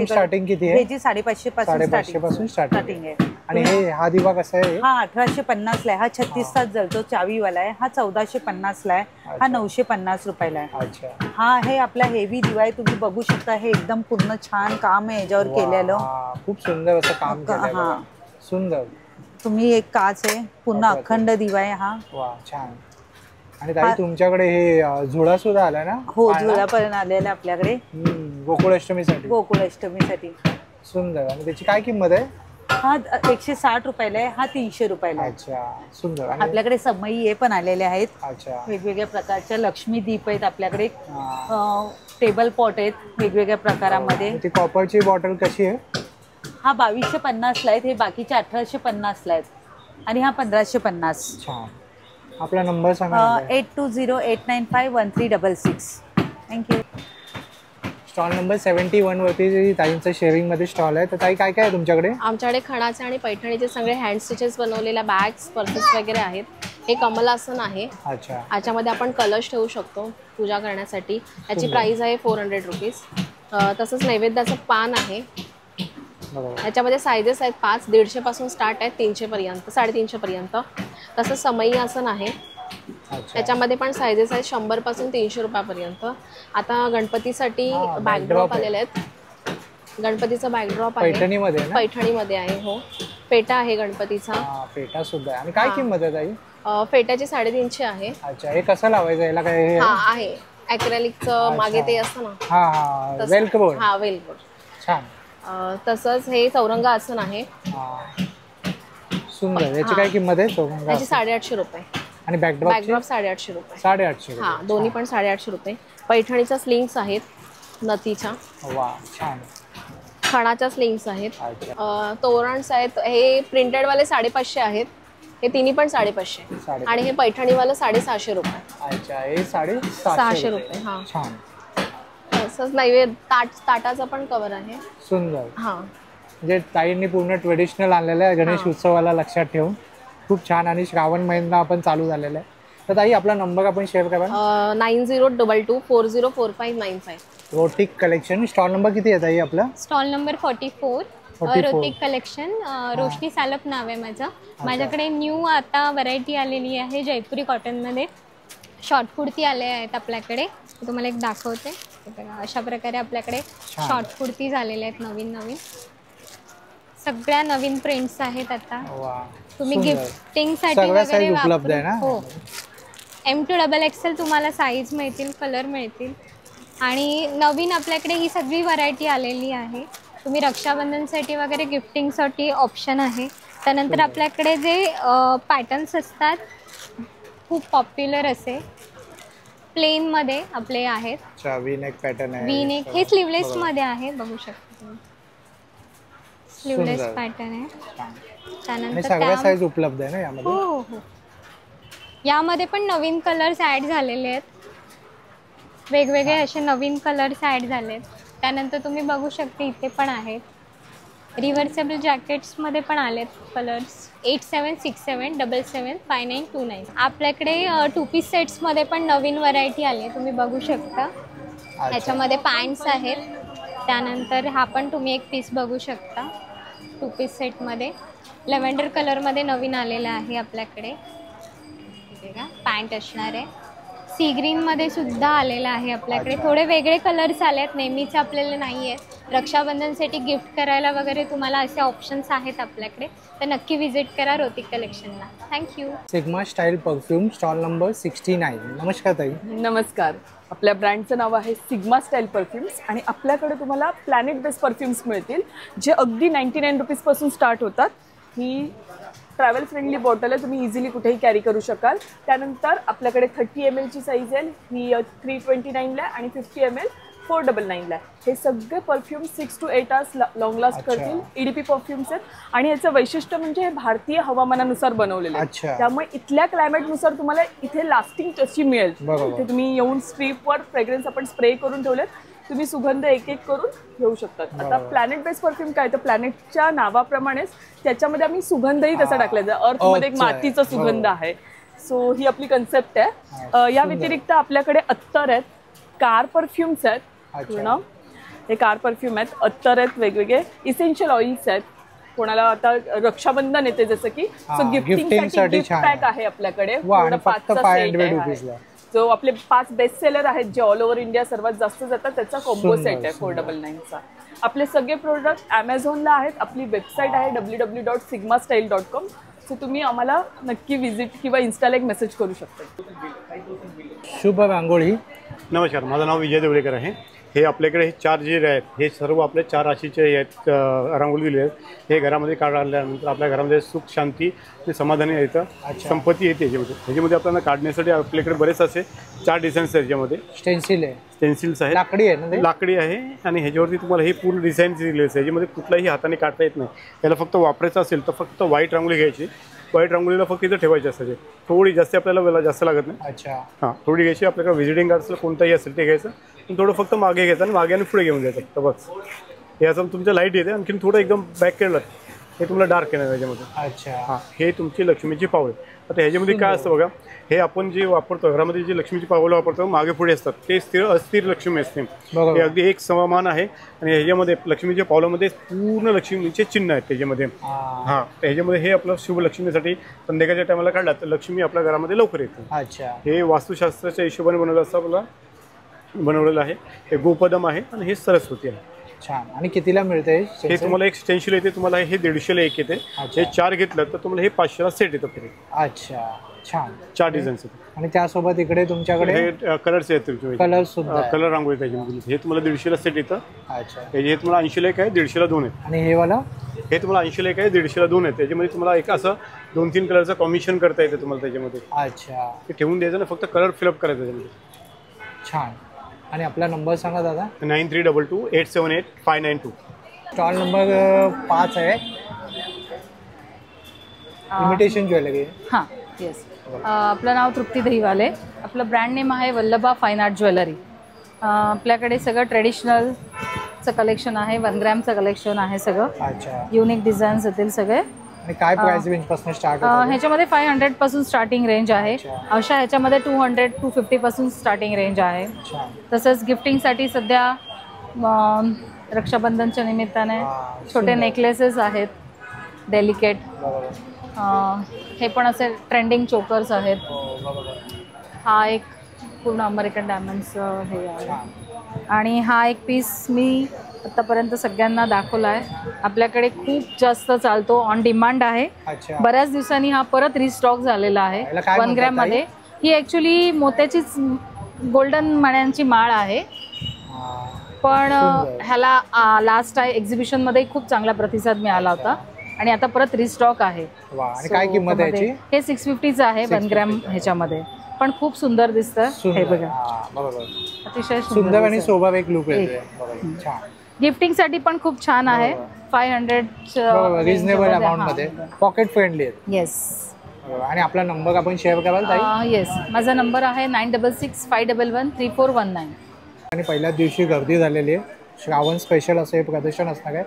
स्टार्टिंग किती आहे? ह्याची 550 पासून स्टार्टिंग आहे. आणि हा दिवा कसा आहे? हा 1850 ला आहे. हा 36 तास जळतो, चावीवाला आहे. हा 1450 ला आहे. हा 950 रुपयाला आहे. हा आहे आपला हेवी दिवा आहे. तुम्ही बघू शकता, हे एकदम पूर्ण छान काम आहे याच्यावर केलेलं. खूप सुंदर असं काम केलं. सुंदर. तुम्ही एक काच आहे, पूर्ण अखंड दिवा आहे हा. छान. आणि ताई तुमच्याकडे हे झुळा सुद्धा आला ना? हो, झुळा पण आलेला आपल्याकडे गोकुळाष्टमीसाठी. गोकुळाष्टमीसाठी. सुंदर. आणि त्याची काय किंमत आहे? हा 160 रुपयाला आहे, हा 300 रुपयाला आहे. अच्छा, सुंदर. आपल्याकडे समई हे पण आलेले आहेत. अच्छा. वेगवेगळ्या प्रकारच्या लक्ष्मी दीप आहेत आपल्याकडे. टेबल पॉट आहेत वेगवेगळ्या प्रकारामध्ये. ती कॉपरची बॉटल कशी आहे? हा 2250ला आहेत, हे बाकीचे 1850ला आहेत आणि हा 1550. छान. आपला नंबर सांगा. 8208951366. थँक्यू. स्टॉल नंबर 71 वरती ताईंचं शेअरिंगमध्ये स्टॉल आहे. तर ताई काय काय आहे तुमच्याकडे? आमच्याकडे खणाचे आणि पैठणीचे सगळे हँड स्टिचेस बनवलेल्या बॅग्स, पर्सेस वगैरे आहेत. हे कमलासन आहे. अच्छा. याच्यामध्ये आपण कलश ठेवू शकतो पूजा करण्यासाठी. याची प्राइस आहे 400 रुपीज. तसंच नैवेद्याचं पान आहे. याच्यामध्ये सायझेस आहेत 5, 150 पासून स्टार्ट आहेत 300 पर्यंत, 350 पर्यंत. तसंच समई आसन आहे. त्याच्यामध्ये पण सायझेस आहेत 100 पासून 300 रुपयापर्यंत. आता गणपतीसाठी बॅकड्रॉप आलेले आहेत. गणपतीचा बॅकड्रॉप आहे पैठणीमध्ये आहे. हो, पेटा आहे गणपतीचा. पेटा सुद्धा आहे. आणि काय किंमत आहे ताई? पेट्याची 350 आहे. अच्छा. हे कसं लावायचं? याला काय आहे ॲक्रेलिकचं मागे ते असतं ना. वेलक्रोड. हा, वेलक्रोड. छान. तसंच हे चौरंग आसन आहे. सुंदर. याची काय किंमत आहे? चौरंग याची 850 रुपये. आणि बॅकड्रॉप 850 रुपये. 850. हा, दोन्ही पण 850 रुपये. पैठणीच्या स्लिंग्स आहेत नथीच्या. वा, छान. खणाच्या स्लिंग्स आहेत. तोरणस आहेत. हे प्रिंटेडवाले 550 आहेत. हे तिन्ही पण 550. आणि हे पैठणीवालं 750 रुपये. अच्छा. हे 650 रुपये. हा, छान. तसंच नैवेद्य ताटाचा पण कवर आहे. सुंदर. हा, म्हणजे ताईंनी पूर्ण ट्रेडिशनल आणलेलं आहे गणेश उत्सवाला लक्षात ठेवून. खूप छान. आणि श्रावण महिना आपण चालू झालेला आहे. तर ताई आपला नंबर आपण शेअर करा. 9022404595. रोटिक कलेक्शन. स्टॉल नंबर किती आहे ताई आपला? Stall number 44. रोटिक कलेक्शन. रोशनी सालप नाव आहे माझं. माझ्याकडे न्यू आता व्हरायटी आलेली आहे जयपुरी कॉटनमध्ये. शॉर्ट कुर्ती आले आहेत आपल्याकडे. तुम्हाला एक दाखवते. अशा प्रकारे आपल्याकडे शॉर्ट कुर्ती झालेल्या आहेत नवीन नवीन. सगळ्या नवीन प्रिंट्स आहेत आता. तुम्ही गिफ्टिंगसाठी वगैरे उपलब्ध आहे ना. हो. M2 XXL तुम्हाला साईज मिळतील, कलर मिळतील. आणि नवीन आपल्याकडे ही सगळी व्हरायटी आलेली आहे. तुम्ही रक्षाबंधनसाठी वगैरे गिफ्टिंगसाठी ऑप्शन आहे. त्यानंतर आपल्याकडे जे पॅटर्न्स असतात खूप पॉप्युलर असे प्लेनमध्ये आपले आहेत. वी-नेक पॅटर्न आहे. वी-नेक हे स्लीवलेसमध्ये आहे, बघू शकता तुम्ही. स्लीवलेस पॅटर्न आहे. त्यानंतर सगळ्या साईज उपलब्ध आहे ना यामध्ये. हो हो. यामध्ये पण नवीन कलर्स ॲड झालेले आहेत. वेगवेगळे असे नवीन कलर्स ॲड झालेत. त्यानंतर तुम्ही बघू शकता इथे पण आहेत. रिव्हर्सेबल जॅकेट्समध्ये पण आलेत कलर्स. 8767775929. आपल्याकडे 2 पीस सेट्समध्ये पण नवीन व्हरायटी आली आहे, तुम्ही बघू शकता. याच्यामध्ये पॅन्ट्स आहेत. त्यानंतर हा पण तुम्ही एक पीस बघू शकता 2 पीस सेटमध्ये. लॅव्हेंडर कलरमध्ये नवीन आलेला आहे आपल्याकडे. पॅन्ट असणार आहे. सी ग्रीनमध्ये सुद्धा आलेला आहे आपल्याकडे. थोडे वेगळे कलर्स आले आहेत, नेहमीचे आपल्याला नाही आहेत. रक्षाबंधनसाठी गिफ्ट करायला वगैरे तुम्हाला असे ऑप्शन्स आहेत आपल्याकडे. तर नक्की व्हिजिट करा रोटिक कलेक्शनला. Thank you. Sigma style perfume. Stall number 69. नमस्कार ताई. नमस्कार. आपल्या ब्रँडचं नाव आहे सिग्मा स्टाईल परफ्यूम्स. आणि आपल्याकडे तुम्हाला प्लॅनेट बेस्ड परफ्यूम्स मिळतील जे अगदी 99 रुपीजपासून स्टार्ट होतात. ही ट्रॅव्हल फ्रेंडली बॉटल आहे, तुम्ही इझिली कुठेही कॅरी करू शकाल. त्यानंतर आपल्याकडे 30 ml ची साईज आहे, ही 329ला आणि 50 ml 499ला. हे सगळे perfume 6 to 8 hours long last करतील. EDP परफ्यूम्स आहेत. आणि याचं वैशिष्ट्य म्हणजे हे भारतीय हवामानानुसार बनवलेले आहेत. त्यामुळे इथल्या क्लायमेटनुसार तुम्हाला इथे लास्टिंग तशी मिळेल. इथे तुम्ही येऊन स्ट्रीपवर फ्रेग्रन्स आपण स्प्रे करून ठेवलेत, तुम्ही सुगंध एक एक करून घेऊ शकतात. आता प्लॅनेट बेस्ड परफ्यूम काय तर प्लॅनेटच्या नावाप्रमाणेच त्याच्यामध्ये आम्ही सुगंधही तसा टाकला. अर्थमध्ये एक मातीचा सुगंध आहे. सो ही आपली कन्सेप्ट आहे. या व्यतिरिक्त आपल्याकडे अत्तर आहेत, कार परफ्युम्स आहेत. पूर्ण हे कार परफ्यूम आहेत, अत्तर आहेत, वेगवेगळे इसेन्शियल ऑइल्स आहेत. कोणाला आता रक्षाबंधन येते जसं की सो गिफ्टिंगसाठी गिफ्ट पॅक आहे आपल्याकडे. 500 रुपीजला. जो आपले 5 बेस्ट सेलर आहेत जे ऑल ओव्हर इंडिया सर्वात जास्त जातात त्याचा कॉम्बो सेट आहे 499चा. आपले सगळे प्रोडक्ट ॲमेझॉनला आहेत. आपली वेबसाईट आहे www.sigmastyle.com. सो तुम्ही आम्हाला नक्की विजिट किंवा इन्स्टाला एक मेसेज करू शकता. शुभ रांगोळी. नमस्कार, माझं नाव विजय देवळेकर आहे. हे आपल्याकडे हे 4 जे आहेत हे सर्व आपले 4 राशीचे आहेत रांगोळी दिले आहेत. हे घरामध्ये काढल्यानंतर आपल्या घरामध्ये सुख शांती आणि समाधानी येतं, संपत्ती येते. ह्याच्यामध्ये आपल्याला काढण्यासाठी आपल्याकडे बरेच असे 4 डिझाईन्स आहेत. ज्यामध्ये स्टेन्सिल्स आहेत, लाकडी आहे ना, लाकडी आहे आणि ह्याच्यावरती तुम्हाला हे पूर्ण डिझाईन दिलेले आहे. ह्याच्यामध्ये कुठलाही हाताने काढता येत नाही. याला फक्त वापरायचं असेल तर फक्त व्हाईट रांगोळी घ्यायची. व्हाईट रांगोळीला फक्त इथं ठेवायची असते, थोडी जास्त आपल्याला वेळ जास्त लागत नाही. अच्छा, हां, थोडी घ्यायची. आपल्याकडे व्हिजिटिंग कार्ड्सला कोणताही असेल ते घ्यायचं, थोडं फक्त मागे घ्यायचं आणि मागे आणि पुढे घेऊन जायचं. तर बस हे असं तुमच्या लाईट येते. आणखीन थोडं एकदम बॅक केलं हे तुम्हाला डार्क येणार त्याच्यामध्ये. अच्छा, हां, हे तुमची लक्ष्मीची पावले. आता ह्याच्यामध्ये काय असतं बघा, हे आपण जे वापरतो घरामध्ये जे लक्ष्मीची पावलं वापरतो मागे पुढे असतात ते अस्थिर लक्ष्मी असते. हे अगदी एक समान आहे. आणि ह्याच्यामध्ये लक्ष्मीच्या पावलामध्ये पूर्ण लक्ष्मीचे चिन्ह आहेत त्याच्यामध्ये. हां, ह्याच्यामध्ये हे आपलं शुभ लक्ष्मीसाठी संध्याकाळच्या टायमाला काढला तर लक्ष्मी आपल्या घरामध्ये लवकर येते. अच्छा, हे वास्तुशास्त्राच्या हिशोबाने बनवलं असं आपल्याला बनवलेलं आहे. हे गोपदम आहे आणि हे सरस्वती आहे. छान. आणि कितीला मिळते हे? तुम्हाला एक स्टेन्शिल येते, तुम्हाला हे 150ला एक येते. हे 4 घेतलं तर तुम्हाला हे 500ला सेट येतं फ्री. अच्छा, छान. 4 डिझाईन्स आहेत. आणि त्यासोबत इकडे तुमच्याकडे हे कलर्स आहेत तुमचे, कलर सुद्धा कलर रांगोळी त्याच्यामध्ये. हे तुम्हाला 150ला सेट येतं. अच्छा, हे तुम्हाला 80ला एक आहे, 150ला 2 आहेत. आणि हे वाला हे तुम्हाला 80ला एक आहे, 150ला 2 आहेत. त्याच्यामध्ये तुम्हाला एक असं 2-3 कलरचं कॉम्बिनेशन करता येतं तुम्हाला त्याच्यामध्ये. अच्छा, ते ठेवून द्यायचं ना, फक्त कलर फिलअप करायचं त्याच्यामध्ये. छान. आणि आपला नंबर सांगा दादा. 9322878592. स्टॉल नंबर 5 आहे, इमिटेशन ज्वेलरी. हां, येस. आपलं नाव तृप्ती दहीवाले. आपलं ब्रँड नेम आहे वल्लभा फाईन आर्ट ज्वेलरी. आपल्याकडे सगळं ट्रेडिशनलचं कलेक्शन आहे, 1 ग्रॅमचं कलेक्शन आहे सगळं. अच्छा, युनिक डिझाईन्स येतील सगळे. आणि काय प्राइस रेंज पासून स्टार्ट होतं? ह्याच्यामध्ये 500 पासून स्टार्टिंग रेंज आहे. अशा ह्याच्यामध्ये 200-250 पासून स्टार्टिंग रेंज आहे. तसंच गिफ्टिंगसाठी सध्या रक्षाबंधनच्या निमित्ताने छोटे नेकलेसेस आहेत डेलिकेट. हे पण असे ट्रेंडिंग चोकर्स आहेत. हा एक पूर्ण अमेरिकन डायमंड्सचं हे आहे. आणि हा एक पीस मी आतापर्यंत सगळ्यांना दाखवला आहे. आपल्याकडे खूप जास्त चालतो, ऑन डिमांड आहे. बऱ्याच दिवसांनी हा परत रिस्टॉक झालेला आहे 1 ग्रॅममध्ये. ही ॲक्च्युली मोत्याचीच गोल्डन मण्यांची माळ आहे, पण ह्याला लास्ट एक्झिबिशनमध्ये खूप चांगला प्रतिसाद मिळाला होता आणि आता परत रिस्टॉक आहे. आणि काय किंमत आहे याची? हे 650चं आहे 1 ग्रॅम ह्याच्यामध्ये, पण खूप सुंदर दिसतं. हे बघा, अतिशय सुंदर आणि स्वाभाविक लुक येते. छान. गिफ्टिंगसाठी पण खूप छान आहे. 500 रिजनेबल अमाउंट मध्ये, पॉकेट फ्रेंडली आहेत. येस. आणि आपला नंबर आपण शेअर कराल ताई? येस, माझा नंबर आहे 9665113419. आणि पहिल्याच दिवशी गर्दी झालेली आहे. श्रावण स्पेशल असं हे प्रदर्शन असणार आहे.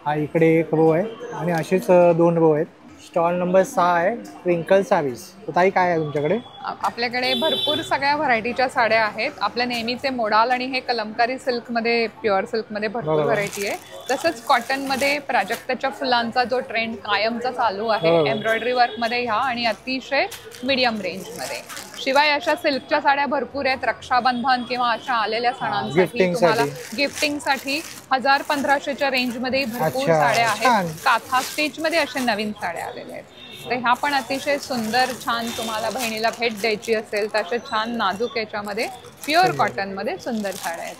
हा इकडे एक रो आहे आणि असेच 2 रो आहेत. स्टॉल नंबर 6 आहे, ट्विंकल सारीज. तर ताई काय आहे तुमच्याकडे? आपल्याकडे भरपूर सगळ्या व्हरायटीच्या साड्या आहेत. आपल्या नेहमीचे मोडाल आणि हे कलमकारी सिल्कमध्ये, प्युअर सिल्कमध्ये भरपूर व्हरायटी आहे. तसंच कॉटनमध्ये प्राजक्ताच्या फुलांचा जो ट्रेंड कायमचा चालू आहे, एम्ब्रॉयडरी वर्कमध्ये ह्या आणि अतिशय मीडियम रेंजमध्ये. शिवाय अशा सिल्कच्या साड्या भरपूर आहेत रक्षाबंधन किंवा अशा आलेल्या सणांसाठी. तुम्हाला गिफ्टिंगसाठी 1000-1500च्या रेंजमध्ये भरपूर साड्या आहेत. काथा स्टिचमध्ये अशा नवीन साड्या आलेल्या आहेत. तर ह्या पण अतिशय सुंदर छान, तुम्हाला बहिणीला भेट द्यायची असेल तर अशा छान नाजूक याच्यामध्ये प्युअर कॉटनमध्ये सुंदर साड्या आहेत.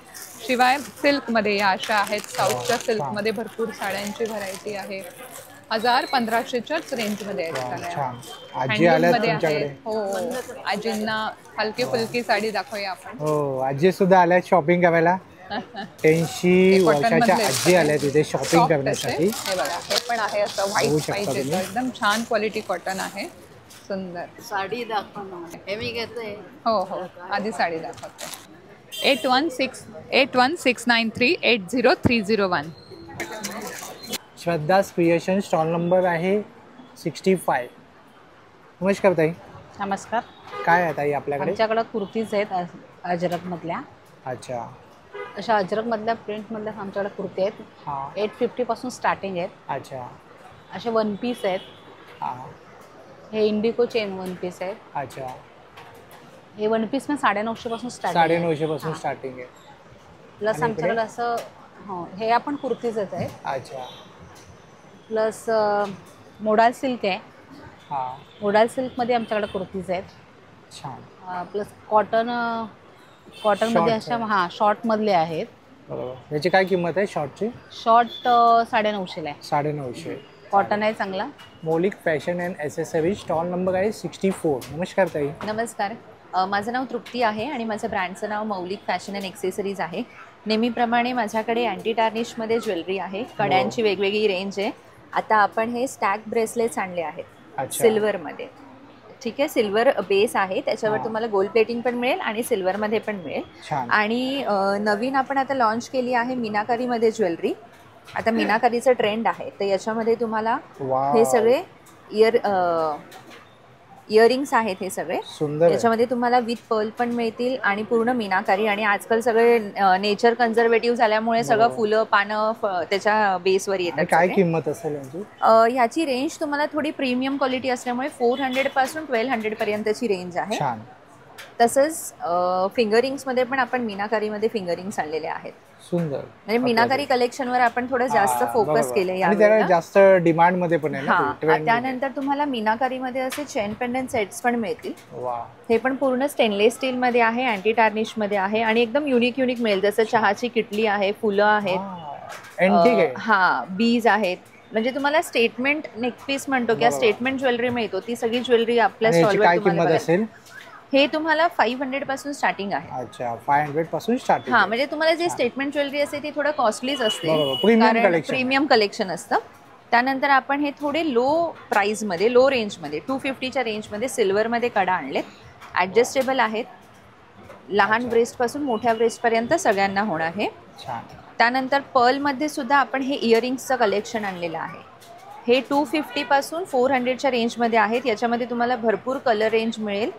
शिवाय सिल्कमध्ये या अशा आहेत, साऊथच्या सिल्कमध्ये भरपूर साड्यांची व्हरायटी आहे. 1000-1500च्याच रेंजमध्ये आहेत साड्या. हँडलूममध्ये आहेत. हो, आजींना हलकी फुलकी साडी दाखवूया आपण. हो, आजी सुद्धा आल्या शॉपिंग करायला. 80 वर्षाच्या आजी आल्या तिथे शॉपिंग करण्यासाठी. हे बघा, हे पण आहे असं व्हाईट पाहिजे तर एकदम छान क्वालिटी कॉटन आहे, सुंदर. साडी दाखवणार हे मी घेते. हो हो, आधी साडी दाखवते. 81681693803001. श्रद्धा क्रिएशन. स्टॉल नंबर आहे 65. नमस्कार ताई. नमस्कार. काय आहे ताई आपल्याकडे? आमच्याकडे कुर्तीज आहेत अजरकमधल्या. अच्छा. अशा अजरकमधल्या प्रिंटमधल्या आमच्याकडे कुर्ती आहेत. 850 पासून स्टार्टिंग आहेत. अच्छा. असे 1 पीस आहेत. हे इंडिको चेन 1 पीस आहेत. अच्छा. हे 1 पीस में 950 पासून स्टार्टिंग आहे. 950 पासून स्टार्टिंग आहे. प्लस आमच्याकडे असं हे आपण कुर्तीजच आहे. अच्छा. प्लस मोडाल सिल्क आहे. हां. मोडाल सिल्कमध्ये आमच्याकडे कुर्तीज आहेत. छान. प्लस कॉटन कॉटनमध्ये Short अशा हा शॉर्ट मधले आहेत. बरोबर. याची काय किंमत आहे शॉर्टची? शॉर्ट 950 ला आहे. 950. कॉटन आहे चांगला. मौलिक fashion and accessories, stall number आहे 64. नमस्कार ताई. नमस्कार. माझं नाव तृप्ती आहे आणि माझं ब्रँडचं नाव मौलिक फॅशन अँड ॲक्सेसरीज आहे. नेहमीप्रमाणे माझ्याकडे अँटी टार्निशमध्ये ज्वेलरी आहे. कड्यांची वेगवेगळी रेंज आहे. आता आपण हे स्टॅक ब्रेसलेट्स आणले आहेत सिल्वरमध्ये. ठीक आहे, सिल्वर बेस आहे, त्याच्यावर तुम्हाला गोल्ड प्लेटिंग पण मिळेल आणि सिल्वरमध्ये पण मिळेल. आणि नवीन आपण आता लॉन्च केली आहे मीनाकारीमध्ये ज्वेलरी. आता मीनाकारीचं ट्रेंड आहे, तर याच्यामध्ये तुम्हाला हे सगळे इयरिंग्स आहेत. हे सगळे याच्यामध्ये तुम्हाला विथ पर्ल पण मिळतील आणि पूर्ण मीनाकारी. आणि आजकाल सगळे नेचर कन्झर्वेटिव्ह झाल्यामुळे सगळं फुलं पानं त्याच्या बेसवर येतात. काय किंमत असेल याची? ह्याची रेंज तुम्हाला थोडी प्रीमियम क्वालिटी असल्यामुळे 400 पासून 1200 पर्यंतची रेंज आहे. तसंच फिंगरिंग्समध्ये पण आपण मीनाकारीमध्ये फिंगरिंग्स आणलेले आहेत. सुंदर. म्हणजे मीनाकारी कलेक्शनवर आपण थोडं जास्त फोकस केले आणि त्याला जास्त डिमांड मध्ये पण आहे ना. त्यानंतर तुम्हाला मीनाकारीमध्ये असे चेन पेंडंट सेट्स पण मिळतील. हे पण पूर्ण स्टेनलेस स्टील मध्ये आहे, अँटी टार्निश मध्ये आहे आणि एकदम युनिक मिळेल. जसं चहाची किटली आहे, फुलं आहेत, हा बीज आहेत. म्हणजे तुम्हाला स्टेटमेंट नेकपीस म्हणतो किंवा स्टेटमेंट ज्वेलरी मिळतो, ती सगळी ज्वेलरी आपल्या स्टॉलवर तुम्हाला. हे तुम्हाला 500 पासून स्टार्टिंग आहे. अच्छा, 500 पासून स्टार्टिंग. हा, म्हणजे तुम्हाला जे स्टेटमेंट ज्वेलरी असते ती थोडं कॉस्टलीच असते, कारण प्रीमियम कलेक्शन असतं. त्यानंतर आपण हे थोडे लो प्राइसमध्ये, लो रेंजमध्ये 250च्या रेंजमध्ये सिल्वरमध्ये कडा आणलेत. ॲडजस्टेबल आहेत, लहान ब्रेस्टपासून मोठ्या ब्रेस्टपर्यंत सगळ्यांना होणार आहे. त्यानंतर पर्लमध्ये सुद्धा आपण हे इयरिंग्सचं कलेक्शन आणलेलं आहे. हे 250 पासून 400च्या रेंजमध्ये आहेत. याच्यामध्ये तुम्हाला भरपूर कलर रेंज मिळेल.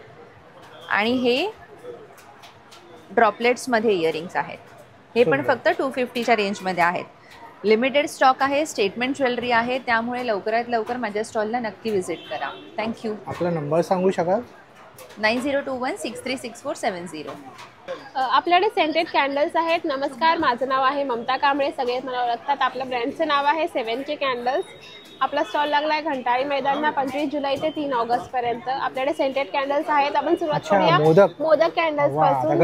आणि हे ड्रॉपलेट्समध्ये इयरिंग्स आहेत. हे पण फक्त 250च्या रेंजमध्ये आहेत. लिमिटेड स्टॉक आहे, स्टेटमेंट ज्वेलरी आहे, त्यामुळे लवकरात लवकर माझ्या स्टॉलला नक्की व्हिजिट करा. थँक्यू. आपला नंबर सांगू शकाल? 9021636470. आपल्याकडे सेंटेड कॅन्डल्स आहेत. नमस्कार, माझं नाव आहे ममता कांबळे, सगळेच मला ओळखतात. आपल्या ब्रँडचं नाव आहे 7K कॅन्डल्स. आपला स्टॉल लागला आहे घंटाळी मैदानला 25 जुलै ते 3 ऑगस्ट पर्यंत. आपल्याकडे सेंटेड कॅन्डल्स आहेत. आपण सुरुवात करूया मोदक कॅन्डल्स पासून.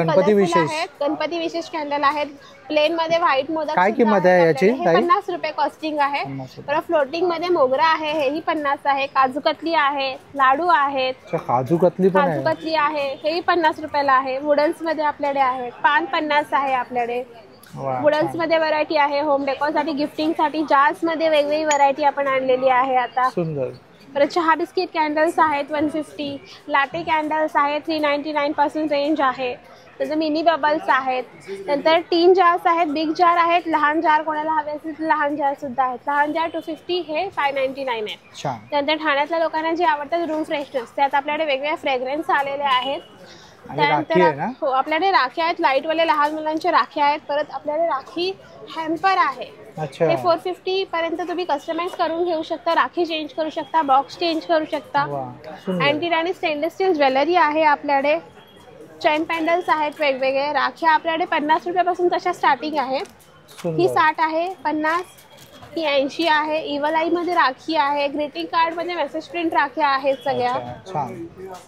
गणपती विशेष कॅन्डल आहेत. प्लेन मध्ये व्हाईट मोदक. काय किंमत आहे याची? 50 रुपये कॉस्टिंग आहे. परत फ्लोटिंग मध्ये मोगरा आहे, हेही 50 आहे. काजू कतली आहे, लाडू आहेत. काजू कतली आहे, हेही 50 रुपयाला आहे. वुडन्स मध्ये आपल्याकडे आहेत. पान 50 आहे आपल्याकडे. वुडन्स मध्ये व्हरायटी आहे. होम डेकोरसाठी, गिफ्टिंगसाठी जार्स मध्ये वेगवेगळी व्हरायटी आपण आणलेली आहे आता. परत चहा बिस्किट कॅन्डल्स आहेत 150. लाटे कॅन्डल्स आहेत 399 पासून रेंज आहे. त्याचं मिनी बबल्स आहेत. नंतर टीन जार्स आहेत, बिग जार आहेत, लहान जार कोणाला हवे असेल तर लहान जार सुद्धा आहेत. लहान जार 250, हे 599 आहेत. त्यानंतर ठाण्यातल्या लोकांना जे आवडतात रूम फ्रेशनर्स, त्यात आपल्याकडे वेगवेगळे फ्रेग्रन्स आलेले आहेत. त्यानंतर हो, आपल्याकडे राखी आहेत, लाईटवाले लहान मुलांच्या राखी आहेत. परत आपल्याकडे राखी हॅम्पर आहे. ते 450 पर्यंत तुम्ही कस्टमाइज करून घेऊ शकता. राखी चेंज करू शकता, बॉक्स चेंज करू शकता. अँटी आणि स्टेनलेस स्टील ज्वेलरी आहे आपल्याकडे. चेन पॅन्डल्स आहेत वेगवेगळे. राख्या आपल्याकडे 50 रुपयापासून तशा स्टार्टिंग आहे. ही 60 आहे, 50, ही 80 आहे. इव्हल आई मध्ये राखी आहे. ग्रीटिंग कार्ड मध्ये मेसेज प्रिंट राख्या आहेत सगळ्या.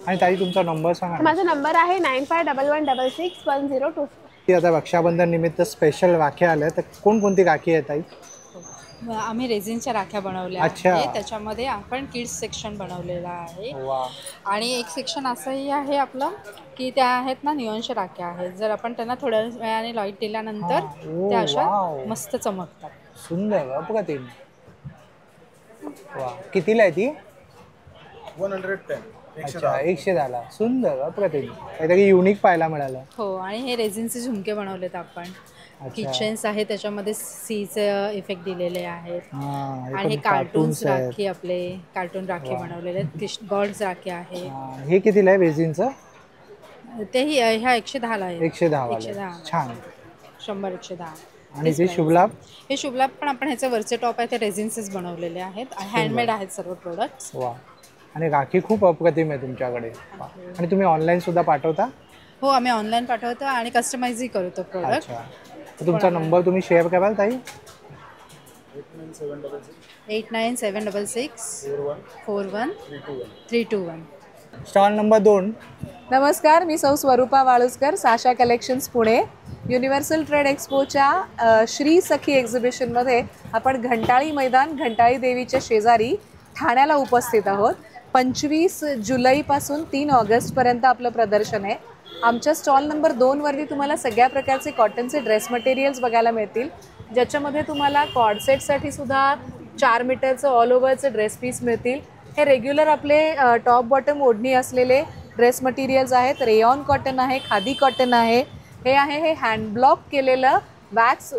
आणि ताई तुमचा नंबर सांगा. माझा नंबर आहे 9511661024. आता रक्षाबंधन निमित्त स्पेशल राख्या आल्या, तर कोणकोणती राखी आहे ताई? आम्ही रेझिनच्या राख्या बनवल्या आहेत. त्याच्यामध्ये आपण किड्स सेक्शन बनवलेला आहे. आणि एक सेक्शन असंही आहे आपलं की त्या आहेत ना निऑनच्या राख्या आहेत. जर आपण त्यांना थोड्या वेळाने लाईट दिल्यानंतर त्या अशा मस्त चमकतात. सुंदर. अप्रतिम. वा, कितीला आहे ती? 110. अच्छा, 110. सुंदर, अप्रतिम. काहीतरी युनिक पाहायला मिळालं. हो, आणि हे रेझिनचे झुमके बनवलेत आपण. किचन्स आहे, त्याच्यामध्ये सीचे इफेक्ट दिलेले आहेत. आणि हे कार्टून्स राखी, आपले कार्टून राखी बनवलेले आहेत. गॉड्स राखी आहे. हे कितीला आहे रेझिनचं? तेही ह्या 110ला आहे. 110. छान. 100, 110. आणि ते शुभलाभ? हे शुभलाभ पण आपण ह्याचे वरचे टॉप आहे ते रेझिन्सच बनवलेले आहेत. हँडमेड आहेत सर्व प्रोडक्ट्स. वा, आणि राखी खूप अप्रतिम आहे तुमच्याकडे. आणि तुम्ही ऑनलाईन सुद्धा पाठवता? हो, आम्ही ऑनलाईन पाठवतो आणि कस्टमाइजही करतो प्रोडक्ट. तुमचा नंबर तुम्ही शेअर कराल ताई? 8976641321. Stall number 2. नमस्कार, मी सौ Swarupa Waluskar, Sasha collections Pune. Universal trade एक्सपोच्या श्री सखी एक्झिबिशनमध्ये आपण घंटाळी मैदान, घंटाळी देवीच्या शेजारी ठाण्याला उपस्थित आहोत. 25 जुलैपासून 3 ऑगस्टपर्यंत आपलं प्रदर्शन आहे. आमच्या स्टॉल नंबर 2 वरती तुम्हाला सगळ्या प्रकारचे कॉटनचे ड्रेस मटेरियल्स बघायला मिळतील, ज्याच्यामध्ये तुम्हाला कॉर्डसेटसाठी सुद्धा 4 मीटरचं ऑल ओव्हरचे ड्रेस पीस मिळतील. हे रेग्युलर आपले टॉप बॉटम ओढणी असलेले ड्रेस मटेरियल्स आहेत. रेयॉन कॉटन आहे, खादी कॉटन आहे. हे हँड ब्लॉक केलेलं वॅक्स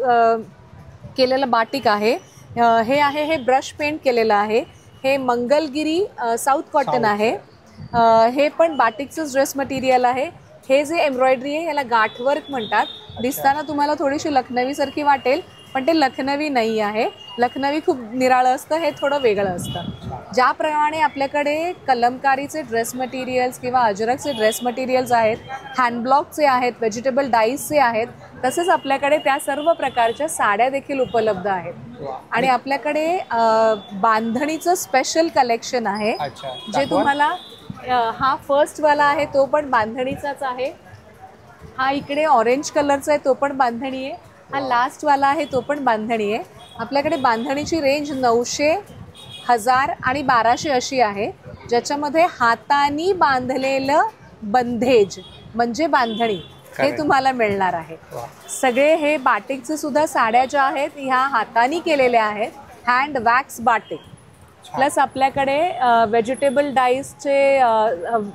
केलेलं बाटिक आहे. हे ब्रश पेंट केलेलं आहे. हे मंगलगिरी साऊथ कॉटन आहे. हे पण बाटिकचंच ड्रेस मटेरियल आहे. हे जे एम्ब्रॉयडरी आहे याला गाठवर्क म्हणतात. दिसताना तुम्हाला थोडीशी लखनवीसारखी वाटेल, पण ते लखनवी नाही आहे. लखनवी खूप निराळं असतं, हे थोडं वेगळं असतं. ज्याप्रमाणे आपल्याकडे कलमकारीचे ड्रेस मटेरियल्स किंवा अजरकचे ड्रेस मटेरियल्स आहेत, हँडब्लॉकचे आहेत, व्हेजिटेबल डाईजचे आहेत, तसेच आपल्याकडे त्या सर्व प्रकारच्या साड्या देखील उपलब्ध आहेत. आणि आपल्याकडे बांधणीचं स्पेशल कलेक्शन आहे, जे तुम्हाला हा फर्स्टवाला आहे तो पण बांधणीचाच आहे. हा इकडे ऑरेंज कलरचा आहे, तो पण बांधणी आहे. हा लास्टवाला आहे, तो पण बांधणी आहे. आपल्याकडे बांधणीची रेंज 900, 1000 आणि 1200 अशी आहे, ज्याच्यामध्ये हातानी बांधलेलं बंधेज म्हणजे बांधणी हे तुम्हाला मिळणार आहे. सगळे हे बाटिकचे सुद्धा साड्या ज्या आहेत ह्या हातानी केलेल्या आहेत, हँड वॅक्स बाटिक. प्लस आपल्याकडे व्हेजिटेबल डाईजचे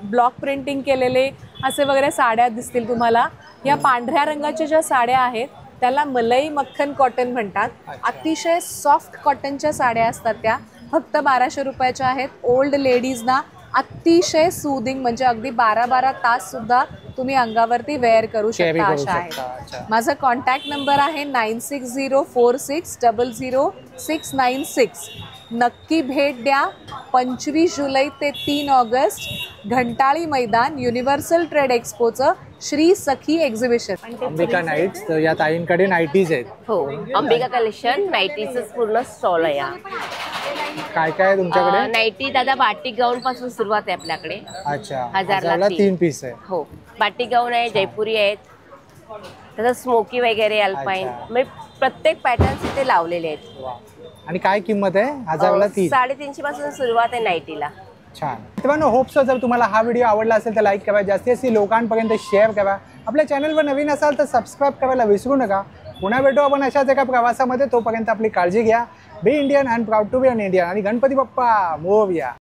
ब्लॉक प्रिंटिंग केलेले असे वगैरे साड्या दिसतील तुम्हाला. या पांढऱ्या रंगाच्या ज्या साड्या आहेत त्याला मलई मक्खन कॉटन म्हणतात. अतिशय सॉफ्ट कॉटनच्या साड्या असतात, त्या फक्त 1200 रुपयाच्या आहेत. ओल्ड लेडीजना अतिशय सूदिंग, म्हणजे अगदी 12-12 तास सुद्धा तुम्ही अंगावरती वेअर करू शकता अशा आहेत. माझा कॉन्टॅक्ट नंबर आहे 9604600696. नक्की भेट द्या. 25 जुलै ते 3 ऑगस्ट घंटाळी मैदान, युनिव्हर्सल ट्रेड एक्सपोचं श्री सखी एक्झिबिशन. अंबिका नाईट्स, तर या ताईंकडे नाईटीज आहेत. हो, अंबिका कलेक्शन नाईटीचंच पूर्ण स्टॉल आहे. काय काय तुमच्याकडे? नाईटी दादा बाटिक गाऊन पासून सुरुवात आहे आपल्याकडे. अच्छा, 1000ला 3 पीस आहे. हो, बाटिक गाऊन आहे, जयपुरी आहेत, तसंच स्मोकी वगैरे, अल्पाईन, म्हणजे प्रत्येक पॅटर्न्स इथे लावलेले आहेत. आणि काय किंमत आहे? 1000ला 3. 350 पासून सुरुवात आहे नाईटीला. छान. मित्रांनो, होप सो जर तुम्हाला हा व्हिडिओ आवडला असेल तर लाईक करा, जास्तीत जास्त लोकांपर्यंत शेअर करा. आपल्या चॅनलवर नवीन असाल तर सबस्क्राईब करायला विसरू नका. पुन्हा भेटू आपण अशाच एका प्रवासामध्ये. तोपर्यंत आपली काळजी घ्या. Be Indian and proud to be an Indian. आणि गणपती बाप्पा मोरया.